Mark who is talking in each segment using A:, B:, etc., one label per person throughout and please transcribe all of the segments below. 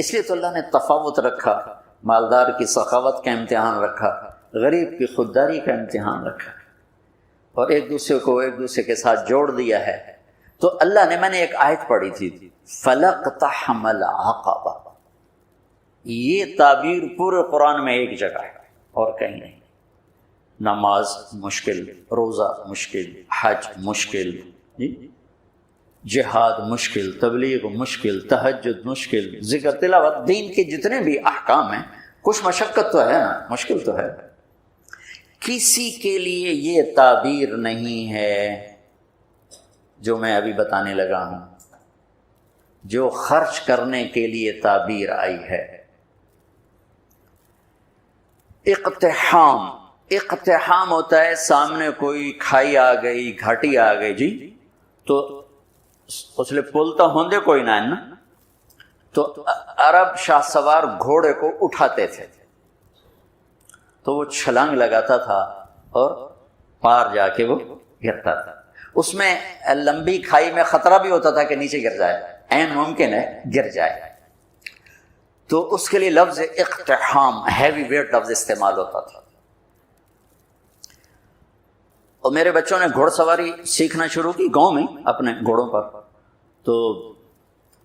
A: اس لیے تو اللہ نے تفاوت رکھا، مالدار کی سخاوت کا امتحان رکھا، غریب کی خودداری کا امتحان رکھا، اور ایک دوسرے کو ایک دوسرے کے ساتھ جوڑ دیا ہے۔ تو اللہ نے، میں نے ایک آیت پڑھی تھی، فَلَقْتَحَمَ الْعَقَبَةَ، یہ تعبیر پورے قرآن میں ایک جگہ ہے اور کہیں نہیں۔ نماز مشکل، روزہ مشکل، حج مشکل، جہاد مشکل، تبلیغ مشکل، تہجد مشکل، ذکر تلاوت، دین کے جتنے بھی احکام ہیں کچھ مشقت تو ہے نا، مشکل تو ہے۔ کسی کے لیے یہ تعبیر نہیں ہے جو میں ابھی بتانے لگا ہوں، جو خرچ کرنے کے لیے تعبیر آئی ہے۔ اقتحام ہوتا ہے سامنے کوئی کھائی آ گئی، گھاٹی آ گئی جی، تو اس لیے پلتا ہوندے کوئی نہ ہے نا، تو عرب شاہ سوار گھوڑے کو اٹھاتے تھے، تو وہ چھلانگ لگاتا تھا اور پار جا کے وہ گرتا تھا۔ اس میں لمبی کھائی میں خطرہ بھی ہوتا تھا کہ نیچے گر جائے، عین ممکن ہے گر جائے، تو اس کے لیے لفظ اقتحام، ہیوی ویٹ لفظ استعمال ہوتا تھا۔ اور میرے بچوں نے گھوڑ سواری سیکھنا شروع کی گاؤں میں اپنے گھوڑوں پر، تو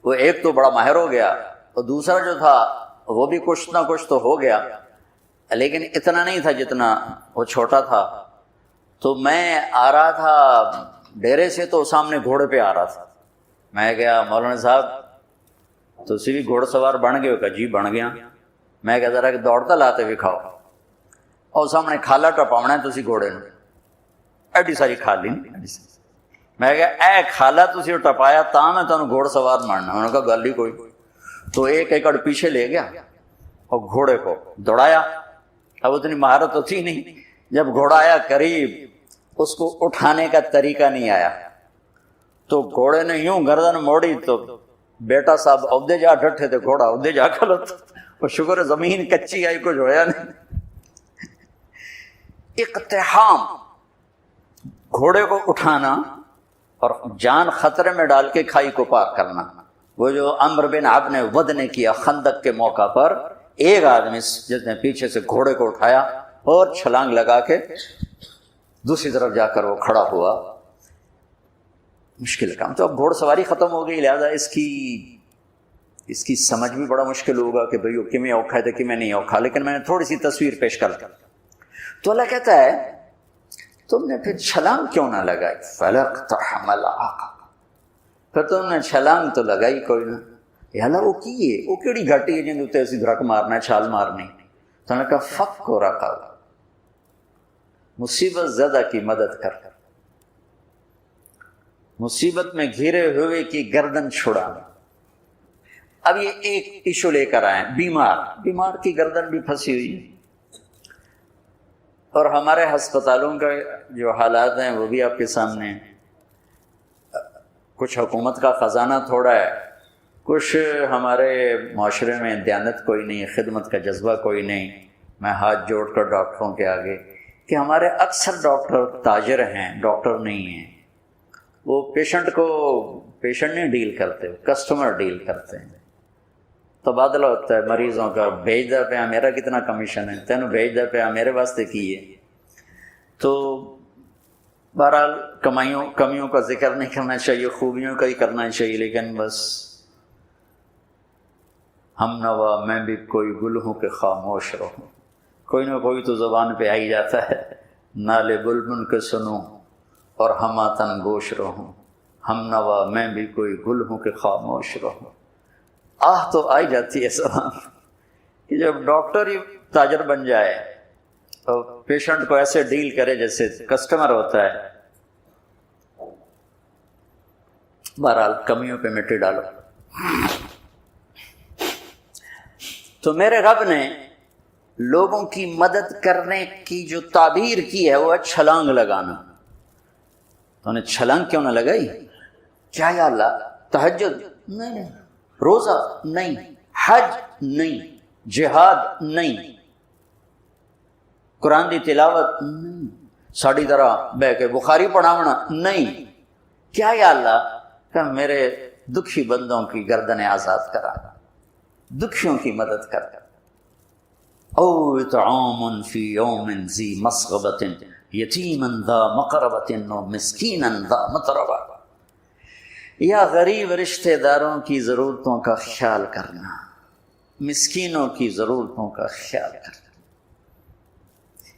A: وہ ایک تو بڑا ماہر ہو گیا اور دوسرا جو تھا وہ بھی کچھ نہ کچھ تو ہو گیا، لیکن اتنا نہیں تھا جتنا وہ چھوٹا تھا۔ تو میں آ رہا تھا ڈیرے سے، تو سامنے گھوڑے پہ آ رہا تھا، میں گیا مولانا صاحب تو اسی بھی گھوڑ سوار بن گئے؟ کہ جی بن گیا۔ میں کہا ذرا کہ دوڑتا لاتے بھی کھاؤ، اور سامنے کھالا ٹپاونا ہے تسی گھوڑے نے، ایڈی ساری کھالی نہیں۔ میں کہا اے کھالا تسی ٹپایا تاں میں تانوں گھوڑ سوار ماننا۔ انہوں نے کہا گل ہی کوئی۔ تو ایک ایکڑ پیچھے لے گیا اور گھوڑے کو دوڑایا، اب اتنی مہارت تو تھی نہیں، جب گھوڑا آیا قریب اس کو اٹھانے کا طریقہ نہیں آیا، تو گھوڑے نے یوں گردن موڑی تو بیٹا صاحب عہدے جا ڈٹھے تھے، گھوڑا عہدے جا کھلوتا، اور شکر ہے زمین کچی آئی، کچھ ہویا نہیں۔ اقتحام، گھوڑے کو اٹھانا اور جان خطرے میں ڈال کے کھائی کو پار کرنا۔ وہ جو عمرو بن ابن ود نے کیا خندق کے موقع پر، ایک آدمی جس نے پیچھے سے گھوڑے کو اٹھایا اور چھلانگ لگا کے دوسری طرف جا کر وہ کھڑا ہوا۔ مشکل کام۔ تو اب گھوڑ سواری ختم ہو گئی، لہذا اس کی سمجھ بھی بڑا مشکل ہوگا کہ بھئی وہ کمیں اوکھا ہے تو کمیں نہیں اوکھا، لیکن میں نے تھوڑی سی تصویر پیش کر دی۔ تو اللہ کہتا ہے تم نے پھر چھلانگ کیوں نہ لگائی؟ فَلَقْتَحَمَ الْعَقَبَةَ، پھر تم نے چھلانگ تو لگائی کوئی نہ۔ یا اللہ وہ کی ہے، وہ کیڑی گھاٹی ہے جن اتنے اسی دھڑک مارنا ہے، چھال مارنی؟ تو انہوں نے کہا فک و رقبہ، مصیبت زدہ کی مدد کر، مصیبت میں گھرے ہوئے کی گردن چھڑانا۔ اب یہ ایک ایشو لے کر آئے، بیمار کی گردن بھی پھنسی ہوئی ہے، اور ہمارے ہسپتالوں کا جو حالات ہیں وہ بھی آپ کے سامنے ہیں۔ کچھ حکومت کا خزانہ تھوڑا ہے، کچھ ہمارے معاشرے میں دیانت کوئی نہیں، خدمت کا جذبہ کوئی نہیں۔ میں ہاتھ جوڑ کر ڈاکٹروں کے آگے کہ ہمارے اکثر ڈاکٹر تاجر ہیں، ڈاکٹر نہیں ہیں۔ وہ پیشنٹ نہیں ڈیل کرتے، کسٹمر ڈیل کرتے ہیں۔ تبادلہ ہوتا ہے مریضوں کا، بھیج دے پہ میرا کتنا کمیشن ہے، تینوں بھیج دے پہ میرے واسطے کی ہے۔ تو بہرحال کمیوں کا ذکر نہیں کرنا چاہیے، خوبیوں کا ہی کرنا چاہیے، لیکن بس ہم نوا میں بھی کوئی گل ہوں کہ خاموش رہوں، کوئی نہ کوئی تو زبان پہ آئی جاتا ہے۔ نالے بلبل کے سنوں اور ہماتن گوش رہوں، ہم نوا میں بھی کوئی گل ہوں کہ خاموش رہوں۔ آہ تو آئی جاتی ہے زبان کہ جب ڈاکٹر ہی تاجر بن جائے اور پیشنٹ کو ایسے ڈیل کرے جیسے کسٹمر ہوتا ہے۔ بہرحال کمیوں پہ مٹی ڈالو۔ تو میرے رب نے لوگوں کی مدد کرنے کی جو تعبیر کی ہے وہ ہے چھلانگ لگانا۔ تو انہیں چھلانگ کیوں نہ لگائی؟ کیا یا اللہ؟ تہجد نہیں، روزہ نہیں، حج نہیں، جہاد نہیں، قرآن دی تلاوت نہیں، ساڑی طرح بہ کے بخاری پڑھاونا نہیں۔ کیا یا اللہ کہ میرے دکھی بندوں کی گردنیں آزاد کرا۔ دکھیوں کی مدد کر، او اطعام فی یوم ذی مسغبۃ یتیما ذا مقربۃ و مسکینا ذا متربہ، یا غریب رشتہ داروں کی ضرورتوں کا خیال کرنا، مسکینوں کی ضرورتوں کا خیال کرنا۔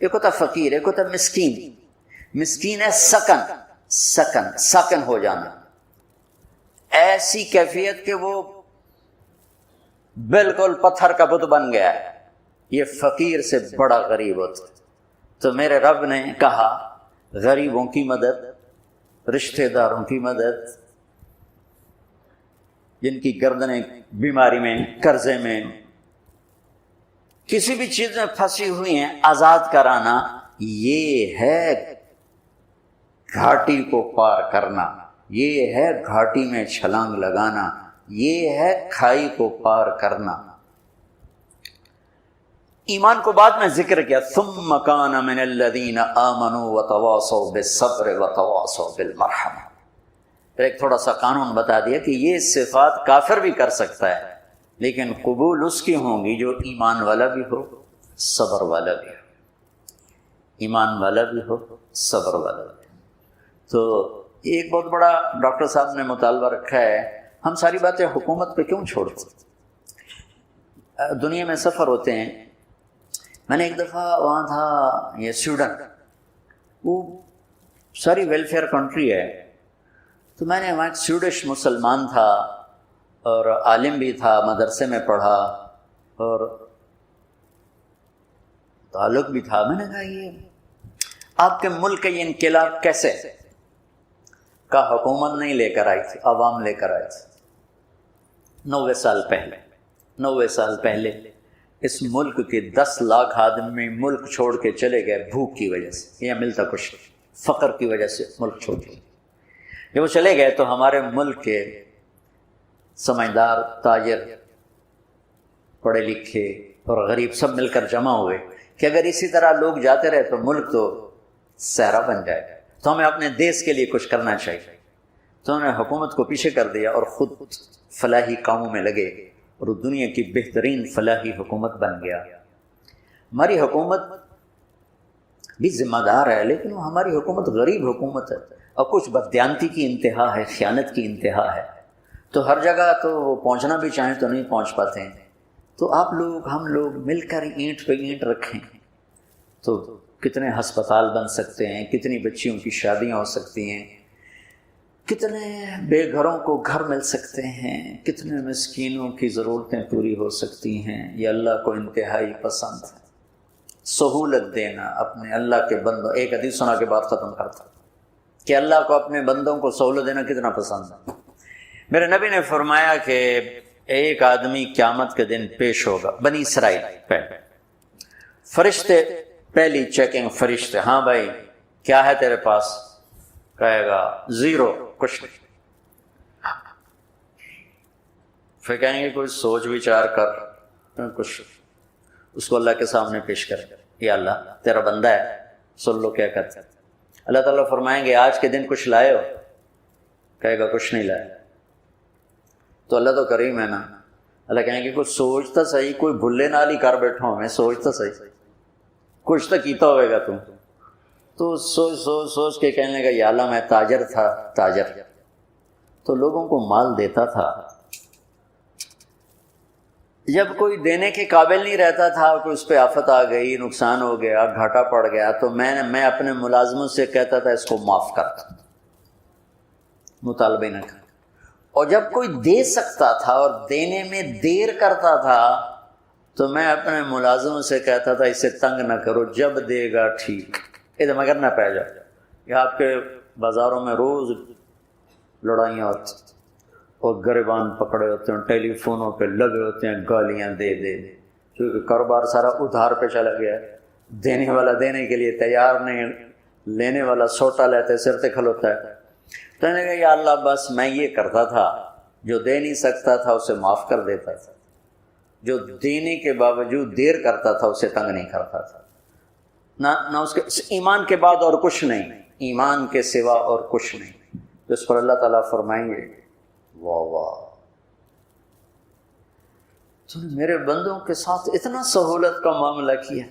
A: ایک ہوتا فقیر، ایک ہوتا مسکین۔ مسکین ہے سکن ہو جانا، ایسی کیفیت کہ وہ بالکل پتھر کا بت بن گیا ہے، یہ فقیر سے بڑا غریب ہوتا۔ تو میرے رب نے کہا غریبوں کی مدد، رشتہ داروں کی مدد، جن کی گردنیں بیماری میں، قرضے میں، کسی بھی چیز میں پھنسی ہوئی ہیں، آزاد کرانا، یہ ہے گھاٹی کو پار کرنا، یہ ہے گھاٹی میں چھلانگ لگانا، یہ ہے کھائی کو پار کرنا۔ ایمان کو بعد میں ذکر کیا، ثم کان من الذین آمنوا وتواصوا بالصبر وتواصوا بالمرحمہ۔ پھر ایک تھوڑا سا قانون بتا دیا کہ یہ صفات کافر بھی کر سکتا ہے، لیکن قبول اس کی ہوں گی جو ایمان والا بھی ہو، صبر والا بھی ہو، ایمان والا بھی ہو، صبر والا بھی ہو۔ تو ایک بہت بڑا ڈاکٹر صاحب نے مطالبہ رکھا ہے، ہم ساری باتیں حکومت پہ کیوں چھوڑتے؟ دنیا میں سفر ہوتے ہیں، میں نے ایک دفعہ وہاں تھا یہ سویڈن، وہ ساری ویلفیئر کنٹری ہے، تو میں نے وہاں ایک سویڈش مسلمان تھا اور عالم بھی تھا، مدرسے میں پڑھا اور تعلق بھی تھا۔ میں نے کہا یہ آپ کے ملک کا یہ انقلاب کیسے کا حکومت نہیں لے کر آئی تھی، عوام لے کر آئی تھی۔ 90 سال پہلے اس ملک کے 10 لاکھ آدمی ملک چھوڑ کے چلے گئے بھوک کی وجہ سے، یہ ملتا کچھ فقر کی وجہ سے ملک چھوڑ کے جب وہ چلے گئے تو ہمارے ملک کے سمجھدار، تاجر، پڑھے لکھے اور غریب سب مل کر جمع ہوئے کہ اگر اسی طرح لوگ جاتے رہے تو ملک تو صحرا بن جائے گا، تو ہمیں اپنے دیس کے لیے کچھ کرنا چاہیے۔ تو انہوں نے حکومت کو پیچھے کر دیا اور خود فلاحی کاموں میں لگے اور دنیا کی بہترین فلاحی حکومت بن گیا۔ ہماری حکومت بھی ذمہ دار ہے، لیکن وہ ہماری حکومت غریب حکومت ہے اور کچھ بددیانتی کی انتہا ہے، خیانت کی انتہا ہے، تو ہر جگہ تو وہ پہنچنا بھی چاہیں تو نہیں پہنچ پاتے ہیں۔ تو آپ لوگ، ہم لوگ مل کر اینٹ پہ اینٹ رکھیں تو کتنے ہسپتال بن سکتے ہیں، کتنی بچیوں کی شادیاں ہو سکتی ہیں، کتنے بے گھروں کو گھر مل سکتے ہیں، کتنے مسکینوں کی ضرورتیں پوری ہو سکتی ہیں۔ یہ اللہ کو انتہائی پسند ہے، سہولت دینا اپنے اللہ کے بندوں۔ ایک حدیث سنا کے بعد ختم کرتا کہ اللہ کو اپنے بندوں کو سہولت دینا کتنا پسند ہے۔ میرے نبی نے فرمایا کہ ایک آدمی قیامت کے دن پیش ہوگا، بنی اسرائیل پہ فرشتے، پہلی چیکنگ فرشتے، ہاں بھائی کیا ہے تیرے پاس؟ کہے گا زیرو، کچھ نہیں۔ پھر کہیں گے کوئی سوچ وچار کر کچھ، اس کو اللہ کے سامنے پیش کر، یا اللہ تیرا بندہ ہے، سن لو کیا کرتا ہے۔ اللہ تعالیٰ فرمائیں گے آج کے دن کچھ لائے ہو؟ کہے گا کچھ نہیں لائے۔ تو اللہ تو کریم ہے نا، اللہ کہیں گے کوئی سوچتا صحیح، کوئی بھلے نال ہی کر بیٹھا ہوں میں، سوچتا صحیح، کچھ تو کیتا ہوئے گا تم۔ تو سوچ کے کہنے لگا یا اللہ میں تاجر تھا، تاجر تو لوگوں کو مال دیتا تھا، جب کوئی دینے کے قابل نہیں رہتا تھا، کوئی اس پہ آفت آ گئی، نقصان ہو گیا، گھاٹا پڑ گیا، تو میں اپنے ملازموں سے کہتا تھا اس کو معاف کر، مطالبے نہ کر۔ اور جب کوئی دے سکتا تھا اور دینے میں دیر کرتا تھا تو میں اپنے ملازموں سے کہتا تھا اسے تنگ نہ کرو، جب دے گا ٹھیک، ادھر مگر نہ پہ جاؤ۔ یہ آپ کے بازاروں میں روز لڑائیاں ہوتی اور گریبان پکڑے ہوتے ہیں، ٹیلی فونوں پہ لگے ہوتے ہیں گالیاں دے دے، کیونکہ کاروبار سارا ادھار پہ چلا گیا ہے، دینے والا دینے کے لیے تیار نہیں، لینے والا سوٹا لیتے سر پہ کھلوتا ہے۔ تو نے کہا یا اللہ بس میں یہ کرتا تھا، جو دے نہیں سکتا تھا اسے معاف کر دیتا تھا، جو دینے کے باوجود دیر کرتا تھا اسے تنگ نہیں کرتا تھا، نہ اس کے ایمان کے بعد اور کچھ نہیں، ایمان کے سوا اور کچھ نہیں۔ تو اس پر اللہ تعالیٰ فرمائیں گے واہ واہ، تو نے میرے بندوں کے ساتھ اتنا سہولت کا معاملہ کیا،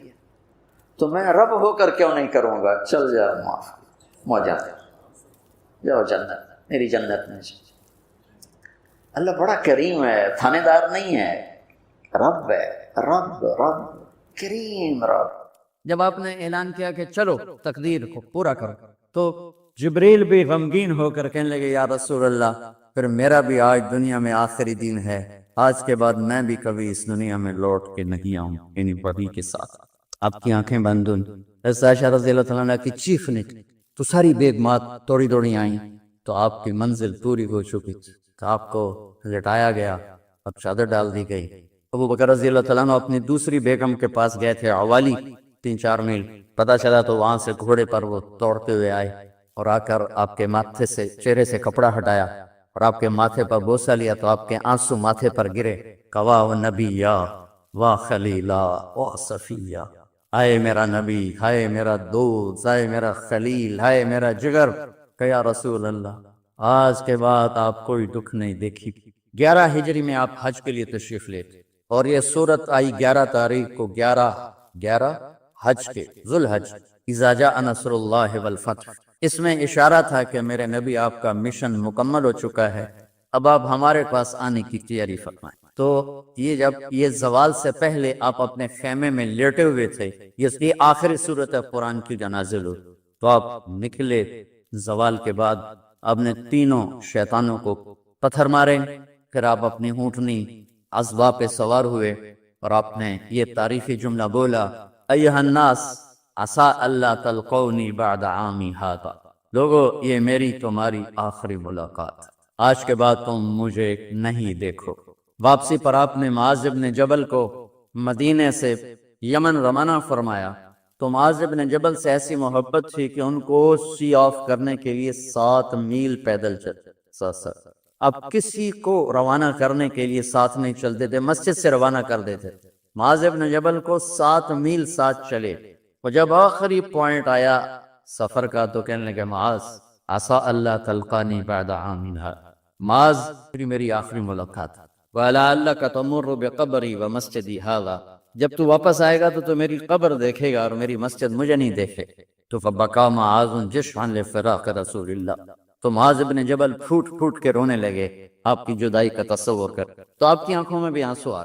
A: تو میں رب ہو کر کیوں نہیں کروں گا؟ چل جا، معاف موجہ جاؤ جنت، میری جنت میں جاؤ۔ اللہ بڑا کریم ہے، تھانے دار نہیں ہے، رب ہے، رب رب کریم رب۔
B: جب آپ نے اعلان کیا کہ چلو تقدیر کو پورا کرو، تو جبریل بھی غمگین ہو کر کہنے لگے یا رسول اللہ، پھر میرا بھی آج دنیا میں آخری دن ہے، آج کے بعد میں بھی کبھی اس دنیا میں لوٹ کے نہیں آؤں، یعنی وحی کے ساتھ۔ آپ کی آنکھیں بند ہوئیں، حضرت عائشہ رضی اللہ تعالیٰ عنہ کی چیخ نکلی تو ساری بیگمات توڑی دوڑی آئیں، تو آپ کی منزل پوری ہو چکی تھی، تو آپ کو لٹایا گیا اور چادر ڈال دی گئی۔ ابو بکر رضی اللہ تعالیٰ عنہ اپنی دوسری بیگم کے پاس گئے تھے، عوالی، 3-4 میل، پتہ چلا تو وہاں سے گھوڑے پر وہ توڑتے ہوئے آئے اور آ کر آپ کے ماتھے سے، چہرے سے کپڑا ہٹایا اور آپ کے ماتھے پر بوسہ لیا، تو آپ کے آنسو ماتھے پر گرے۔ کوا و نبیا و خلیلا و صفیہ، آئے میرا نبی، ہائے میرا دوست، ہائے میرا خلیل، ہائے میرا جگر، کہ یا رسول اللہ آج کے بعد آپ کوئی دکھ نہیں دیکھی۔ 11 ہجری میں آپ حج کے لیے تشریف لے تھے، اور یہ صورت آئی 11 تاریخ کو، 11 حج کے، ذوالحج، اذا جاء نصر اللہ والفتح۔ اس میں اشارہ تھا کہ میرے نبی آپ کا مشن مکمل ہو چکا ہے، اب آپ ہمارے پاس آنے کی تیاری فرمائیں۔ تو یہ جب یہ زوال سے پہلے آپ اپنے خیمے میں لیٹے ہوئے تھے، یہ آخری صورت ہے قرآن کی جو نازل ہوئی، تو آپ نکلے زوال کے بعد، آپ نے تینوں شیطانوں کو پتھر مارے، پھر آپ اپنی اونٹنی عذبہ پہ سوار ہوئے اور آپ نے یہ تاریخی جملہ بولا، ایھا الناس عسیٰ اللہ تلقونی بعد عامی ھذا، لوگو یہ میری تمہاری آخری ملاقات، آج کے بعد تم مجھے نہیں دیکھو۔ واپسی پر آپ نے معاذ بن جبل کو مدینے سے یمن روانہ فرمایا، تو معاذ بن جبل سے ایسی محبت تھی کہ ان کو سی آف کرنے کے لیے 7 میل پیدل چلتے، اب کسی کو روانہ کرنے کے لیے ساتھ نہیں چلتے تھے، مسجد سے روانہ کر دیتے۔ معاذ بن جبل کو 7 میل ساتھ چلے، اور جب آخری پوائنٹ آیا سفر کا تو کہنے لگے معاذ عسیٰ اللہ تلقانی بعد عام ھذا، معاذ میری آخری ملاقات، وَلَعَلَّكَ تَمُرُّ بِقَبْرِي وَمَسْجِدِي ھذا، جب تو واپس آئے گا تو میری قبر دیکھے گا اور میری مسجد مجھے نہیں دیکھے۔ تو فَبَكَىٰ مُعَاذٌ جِشْعًا لِفِرَاقِ رسول اللہ، تو معاذ بن جبل پھوٹ پھوٹ کے رونے لگے آپ کی جدائی کا تصور کر، تو آپ کی آنکھوں میں بھی آنسو آ،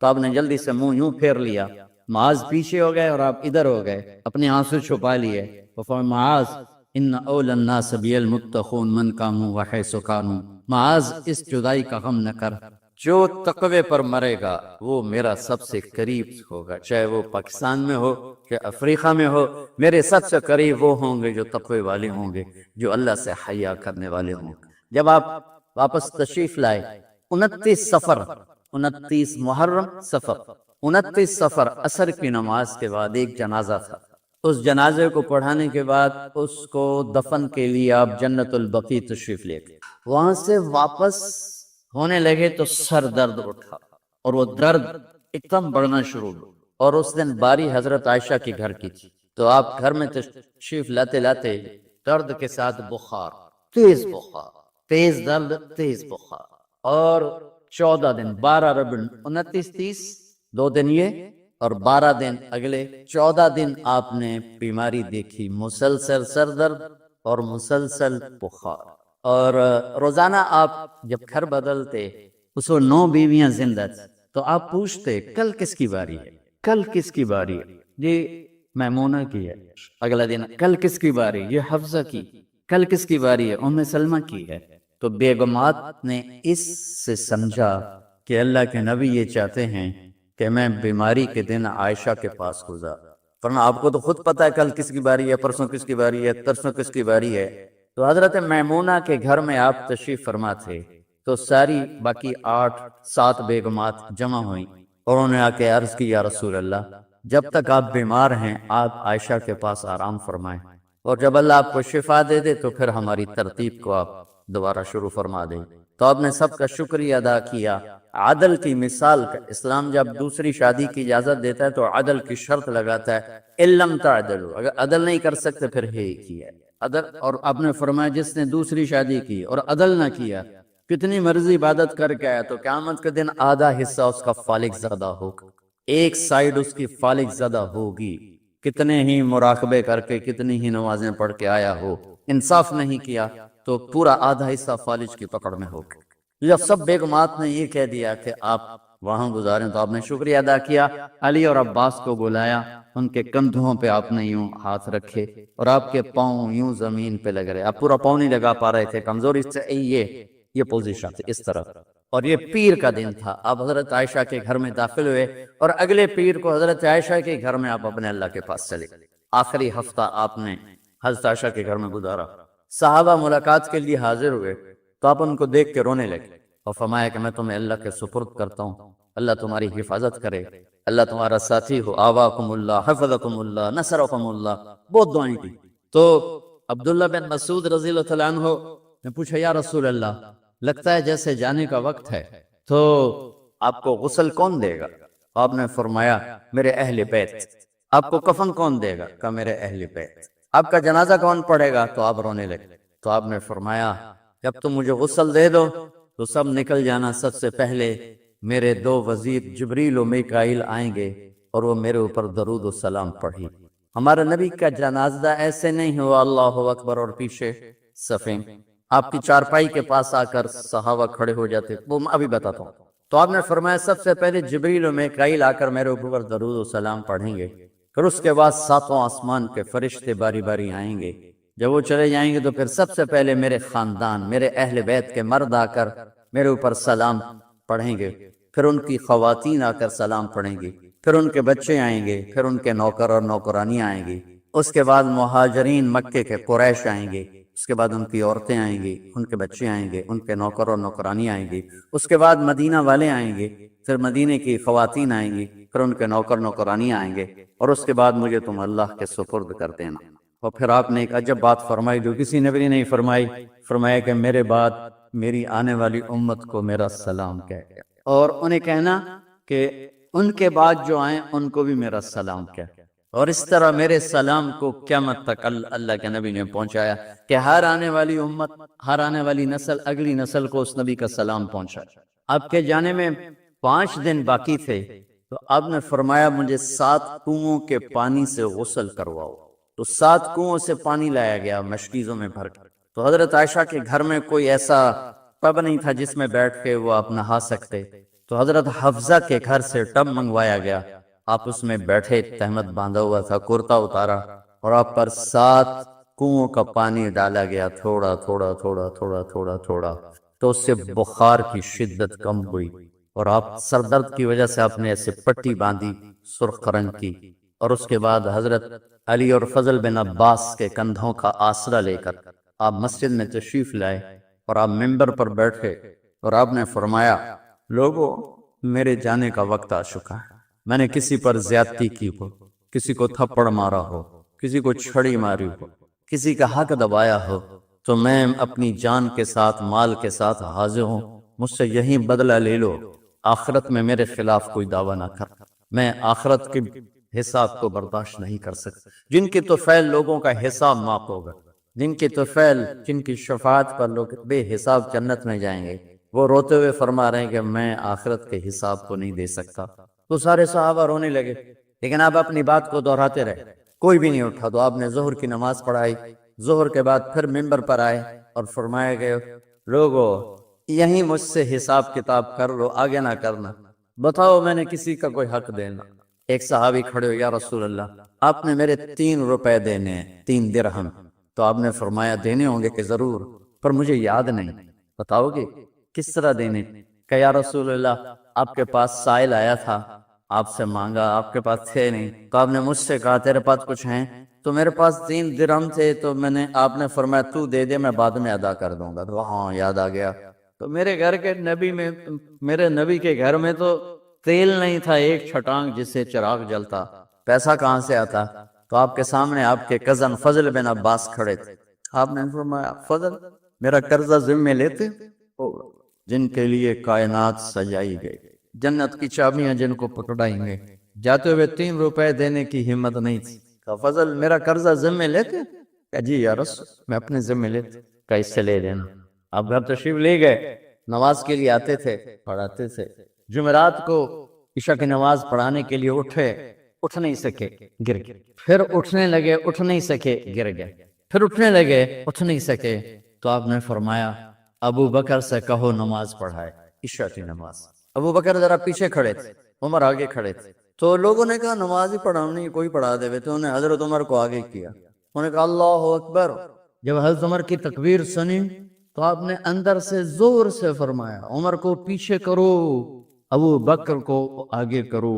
B: تو آپ نے جلدی سے منہ یوں پھیر لیا، معاذ پیچھے ہو گئے اور آپ ادھر ہو گئے، اپنے آنسو چھپا لیے، وفرمایا معاذ ان اولی الناس بی المتقون من کانوا وحیث کانوا، معاذ اس جدائی کا غم نہ کر، جو تقوی پر مرے گا وہ میرا سب سے قریب ہوگا، چاہے وہ پاکستان میں ہو کہ افریقہ میں ہو، میرے سب سے قریب وہ ہوں گے جو تقوی والے ہوں گے، جو اللہ سے حیا کرنے والے ہوں گے۔ جب آپ واپس تشریف لائے 29 صفر، 29 محرم صفر، 29 صفر عصر کی نماز کے بعد ایک جنازہ تھا، اس جنازے کو پڑھانے کے بعد اس کو دفن کے لیے آپ جنت البقیع تشریف لے گئے، وہاں سے واپس ہونے لگے تو سر درد اٹھا اور وہ درد ایک دم بڑھنا شروع ہوا، اور اس دن باری حضرت عائشہ کے گھر کی تھی، تو آپ گھر میں تشریف لاتے لاتے درد کے ساتھ بخار، بخار، تیز درد، تیز بخار، اور 14 دن 12 ربیع 29 30 2 دن یہ اور 12 دن اگلے 14 دن آپ نے بیماری دیکھی، مسلسل سر درد اور مسلسل بخار، اور روزانہ آپ جب گھر بدلتے اس کو 9 بیویاں زندہ تھیں، تو آپ پوچھتے کل کس کی باری ہے، کل کس کی باری ہے، یہ میمونہ کی ہے، اگلا دن کل کس کی باری، یہ حفصہ کی، کل کس کی باری ہے، ام سلمہ کی ہے۔ تو بیگمات نے اس سے سمجھا کہ اللہ کے نبی یہ چاہتے ہیں کہ میں بیماری کے دن عائشہ کے پاس گزار، ورنہ آپ کو تو خود پتہ ہے کل کس کی باری ہے، پرسوں کس کی باری ہے، ترسوں کس کی باری ہے۔ تو حضرت میمونہ کے گھر میں آپ تشریف فرما تھے، تو ساری باقی 8-7 بیگمات جمع ہوئیں اور انہوں نے آ کے عرض کی یا رسول اللہ جب تک آپ بیمار ہیں آپ عائشہ کے پاس آرام فرمائیں، اور جب اللہ آپ کو شفا دے دے تو پھر ہماری ترتیب کو آپ دوبارہ شروع فرما دیں۔ تو آپ نے سب کا شکریہ ادا کیا، عدل کی مثال کا اسلام جب دوسری شادی کی اجازت دیتا ہے تو عدل کی شرط لگاتا ہے، اِلَّمْ تَعْدِلُوا، اگر عدل نہیں کر سکتے پھر ہے کی ہے عدل، اور آپ نے فرمایا جس نے دوسری شادی کی اور عدل نہ کیا کتنی مرضی عبادت کر کے آیا تو قیامت کے دن آدھا حصہ اس کا فالق زدہ ہوگا، ایک سائیڈ اس کی فالق زدہ ہوگی، کتنے ہی مراقبے کر کے کتنی ہی نمازیں پڑھ کے آیا ہو، انصاف نہیں کیا تو پورا آدھا حصہ فالج کی پکڑ میں ہوگا۔ جب سب بیگمات نے یہ کہہ دیا کہ آپ وہاں گزاریں تو آپ نے شکریہ ادا کیا، علی اور عباس کو بلایا، ان کے کندھوں پہ آپ نے یوں ہاتھ رکھے اور آپ کے پاؤں یوں زمین پہ لگ رہے، آپ پورا پاؤں نہیں لگا پا رہے تھے، کمزوری سے یہ پوزیشن تھی اس طرح۔ اور یہ پیر کا دن تھا، آپ حضرت عائشہ کے گھر میں داخل ہوئے اور اگلے پیر کو حضرت عائشہ کے گھر میں آپ اپنے اللہ کے پاس چلے۔ آخری ہفتہ آپ نے حضرت عائشہ کے گھر میں گزارا۔ صحابہ ملاقات کے لیے حاضر ہوئے تو آپ ان کو دیکھ کے رونے لگے اور فرمایا کہ میں تمہیں اللہ کے سپرد کرتا ہوں، اللہ تمہاری حفاظت کرے، اللہ تمہارا ساتھی ہو، آواکم اللہ، حفظکم اللہ، نصرکم اللہ، بہت دعائیں کی۔ تو عبداللہ بن مسعود رضی اللہ تعالیٰ عنہ نے پوچھا یا رسول اللہ، لگتا ہے جیسے جانے کا وقت ہے، تو آپ کو غسل کون دے گا؟ آپ نے فرمایا میرے اہل بیت۔ آپ کو کفن کون دے گا؟ کہ میرے اہل بیت۔ آپ کا جنازہ کون پڑھے گا؟ تو آپ رونے لگے۔ تو آپ نے فرمایا جب تم مجھے غسل دے دو تو سب نکل جانا، سب سے پہلے میرے دو وزیر جبریل و میکائیل آئیں گے اور وہ میرے اوپر درود و سلام پڑھی۔ ہمارے نبی کا جنازہ ایسے نہیں ہوا اللہ اکبر اور پیچھے صفیں، آپ کی چارپائی کے پاس آ کر صحابہ کھڑے ہو جاتے، وہ میں ابھی بتاتا ہوں۔ تو آپ نے فرمایا سب سے پہلے جبریل و میکائیل آ کر میرے اوپر درود و سلام پڑھیں گے، پھر اس کے بعد ساتوں آسمان کے فرشتے باری باری آئیں گے۔ جب وہ چلے جائیں گے تو پھر سب سے پہلے میرے خاندان، میرے اہل بیت کے مرد آ کر میرے اوپر سلام پڑھیں گے، پھر ان کی خواتین آ کر سلام پڑھیں گی، پھر ان کے بچے آئیں گے، پھر ان کے نوکر اور نوکرانی آئیں گی، اس کے بعد مہاجرین مکے کے قریش آئیں گے، اس کے بعد ان کی عورتیں آئیں گی، ان کے بچے آئیں گے، ان کے نوکر اور نوکرانی آئیں گی، اس کے بعد مدینہ والے آئیں گے، پھر مدینے کی خواتین آئیں گی، پھر ان کے نوکر نوکرانی آئیں گے، اور اس کے بعد مجھے تم اللہ کے سپرد کر دینا۔ اور پھر آپ نے ایک عجب بات فرمائی جو کسی نبی نے نہیں فرمائی، فرمایا کہ میرے بعد میری آنے والی امت کو میرا سلام کہے، اور انہیں کہنا کہ ان کے بعد جو آئیں ان کو بھی میرا سلام کہے۔ اور اس طرح میرے سلام کو قیامت تک اللہ کے نبی نے پہنچایا کہ ہر آنے والی امت، ہر آنے والی نسل، اگلی نسل کو اس نبی کا سلام پہنچایا۔ آپ کے جانے میں 5 دن باقی تھے تو آپ نے فرمایا مجھے 7 کنووں کے پانی سے غسل کرواؤ۔ تو 7 کنووں سے پانی لایا گیا مشکیزوں میں بھر کر۔ تو حضرت عائشہ کے گھر میں کوئی ایسا ٹب نہیں تھا جس میں بیٹھ کے وہ آپ نہا سکتے، تو حضرت حفصہ کے گھر سے ٹب منگوایا گیا، آپ اس میں بیٹھے، تہمت باندھا ہوا تھا، کرتا اتارا، اور آپ پر 7 کنووں کا پانی ڈالا گیا، تھوڑا تھوڑا تھوڑا تھوڑا تھوڑا تھوڑا، تو اس سے بخار کی شدت کم ہوئی، اور آپ سر درد کی وجہ سے آپ نے ایسے پٹی باندھی سرخ رنگ کی، اور اس کے بعد حضرت علی اور فضل بن عباس کے کندھوں کا آسرا لے کر آپ مسجد میں تشریف لائے، اور آپ ممبر پر بیٹھے اور آپ نے فرمایا لوگوں میرے جانے کا وقت آ چکا ہے، میں نے کسی پر زیادتی کی ہو، کسی کو تھپڑ مارا ہو، کسی کو چھڑی ماری ہو، کسی کا حق دبایا ہو، تو میں اپنی جان کے ساتھ، مال کے ساتھ حاضر ہوں، مجھ سے یہیں بدلہ لے لو، آخرت میں میرے خلاف کوئی دعویٰ نہ کر، میں آخرت کے حساب کو برداشت نہیں کر سکتا۔ جن کے طفیل لوگوں کا حساب معاف ہوگا، جن کے طفیل، جن کی شفاعت پر لوگ بے حساب جنت میں جائیں گے، وہ روتے ہوئے فرما رہے ہیں کہ میں آخرت کے حساب کو نہیں دے سکتا۔ تو سارے صحابہ رونے لگے، لیکن آپ اپنی بات کو دہراتے رہے، کوئی بھی نہیں اٹھا۔ تو آپ نے ظہر کی نماز پڑھائی، ظہر کے بعد پھر ممبر پر آئے اور فرمایا کہ لوگوں یہیں مجھ سے حساب کتاب کر لو، آگے نہ کرنا، بتاؤ میں نے کسی کا کوئی حق دینا۔ ایک صحابی کھڑے ہو، یا رسول اللہ آپ نے میرے 3 روپے دینے ہیں، 3 درہم۔ تو آپ نے فرمایا دینے ہوں گے کہ ضرور، پر مجھے یاد نہیں، بتاؤ گے کس طرح دینے؟ کہ یا رسول اللہ آپ کے پاس سائل آیا تھا، آپ سے مانگا، آپ کے پاس تھے نہیں، تو آپ نے مجھ سے کہا تیرے پاس کچھ ہیں؟ تو میرے پاس 3 درہم تھے، تو آپ نے فرمایا تو دے دے، میں بعد میں ادا کر دوں گا۔ تو ہاں یاد آ گیا۔ تو میرے گھر کے نبی میں، میرے نبی کے گھر میں تو تیل نہیں تھا، ایک چھٹانگ جس سے چراغ جلتا، پیسہ کہاں سے آتا؟ تو آپ کے سامنے آپ کے کزن فضل بن عباس کھڑے تھے، آپ نے فرمایا فضل میرا قرضہ ذمہ لیتے ہو؟ جن کے لیے کائنات سجائی گئی، جنت کی چابیاں جن کو پکڑائیں گے، جاتے ہوئے 3 روپے دینے کی ہمت نہیں تھی۔ کہا فضل میرا قرضہ ذمہ لیتے؟ کہا جی یا رسول میں اپنے ذمہ لیتے۔ کہا اس سے لے لینا۔ آپ گھر تشریف لے گئے، نماز کے لیے آتے تھے، پڑھاتے تھے۔ جمعرات کو عشاء کی نماز پڑھانے کے لیے اٹھے، اٹھ نہیں سکے، گر گئے۔ پھر اٹھنے لگے، اٹھ نہیں سکے، گر گئے۔ پھر اٹھنے لگے، اٹھ نہیں سکے، تو آپ نے فرمایا ابو بکر سے کہو نماز پڑھائے، عشاء کی نماز۔ ابو بکر ذرا پیچھے کھڑے تھے، عمر آگے کھڑے تھے۔ تو لوگوں نے کہا نماز ہی پڑھانی، کوئی پڑھا دے۔ تو انہوں نے حضرت عمر کو آگے کیا، انہوں نے کہا اللہ اکبر۔ جب حضرت عمر کی تکبیر سنی تو آپ نے اندر سے زور سے فرمایا عمر کو پیچھے کرو، ابو بکر کو آگے کرو،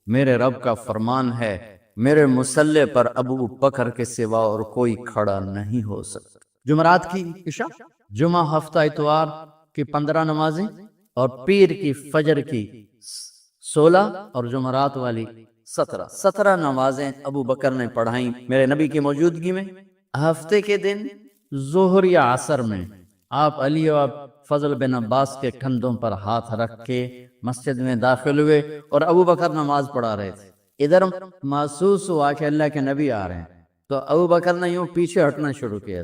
B: میرے رب کا فرمان ہے میرے مصلی پر ابو بکر کے سوا اور کوئی کھڑا نہیں ہو سکتا۔ جمعرات کی عشاء، جمعہ ہفتہ اتوار کی 15 نمازیں، اور پیر کی فجر کی 16 اور جمعرات والی 17 نمازیں ابو بکر نے پڑھائیں میرے نبی کی موجودگی میں۔ ہفتے کے دن ظہر یا عصر میں آپ علی و فضل بن عباس کے کندھوں پر ہاتھ رکھ کے مسجد میں داخل ہوئے اور ابو بکر نماز پڑھا رہے تھے۔ ادھر محسوس ہوا کہ اللہ کے نبی آ رہے ہیں، تو ابو بکر نے یوں پیچھے ہٹنا شروع کیا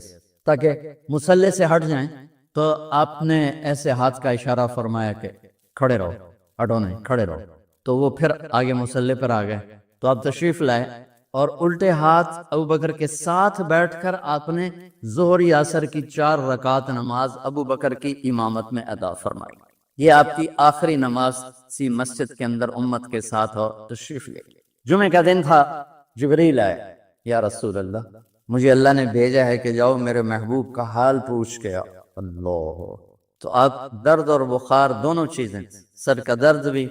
B: تاکہ مصلی سے ہٹ جائیں۔ تو آپ نے ایسے ہاتھ کا اشارہ فرمایا کہ کھڑے رہو، ہٹو نہیں، کھڑے رہو۔ تو وہ پھر آگے مصلی پر آ گئے۔ تو آپ تشریف لائے اور الٹے ہاتھ ابو بکر کے ساتھ بیٹھ کر آپ نے ظہر یا عصر کی 4 رکعت نماز ابو بکر کی امامت میں ادا فرمائی۔ یہ آپ کی آخری نماز سی مسجد کے اندر امت کے ساتھ اور تشریف لے۔ جمعے کا دن تھا، جبریل آئے، یا رسول اللہ مجھے اللہ نے بھیجا ہے کہ جاؤ میرے محبوب کا حال پوچھ کے آؤ۔ اللہ، تو آپ درد اور بخار دونوں چیزیں، سر کا درد بھی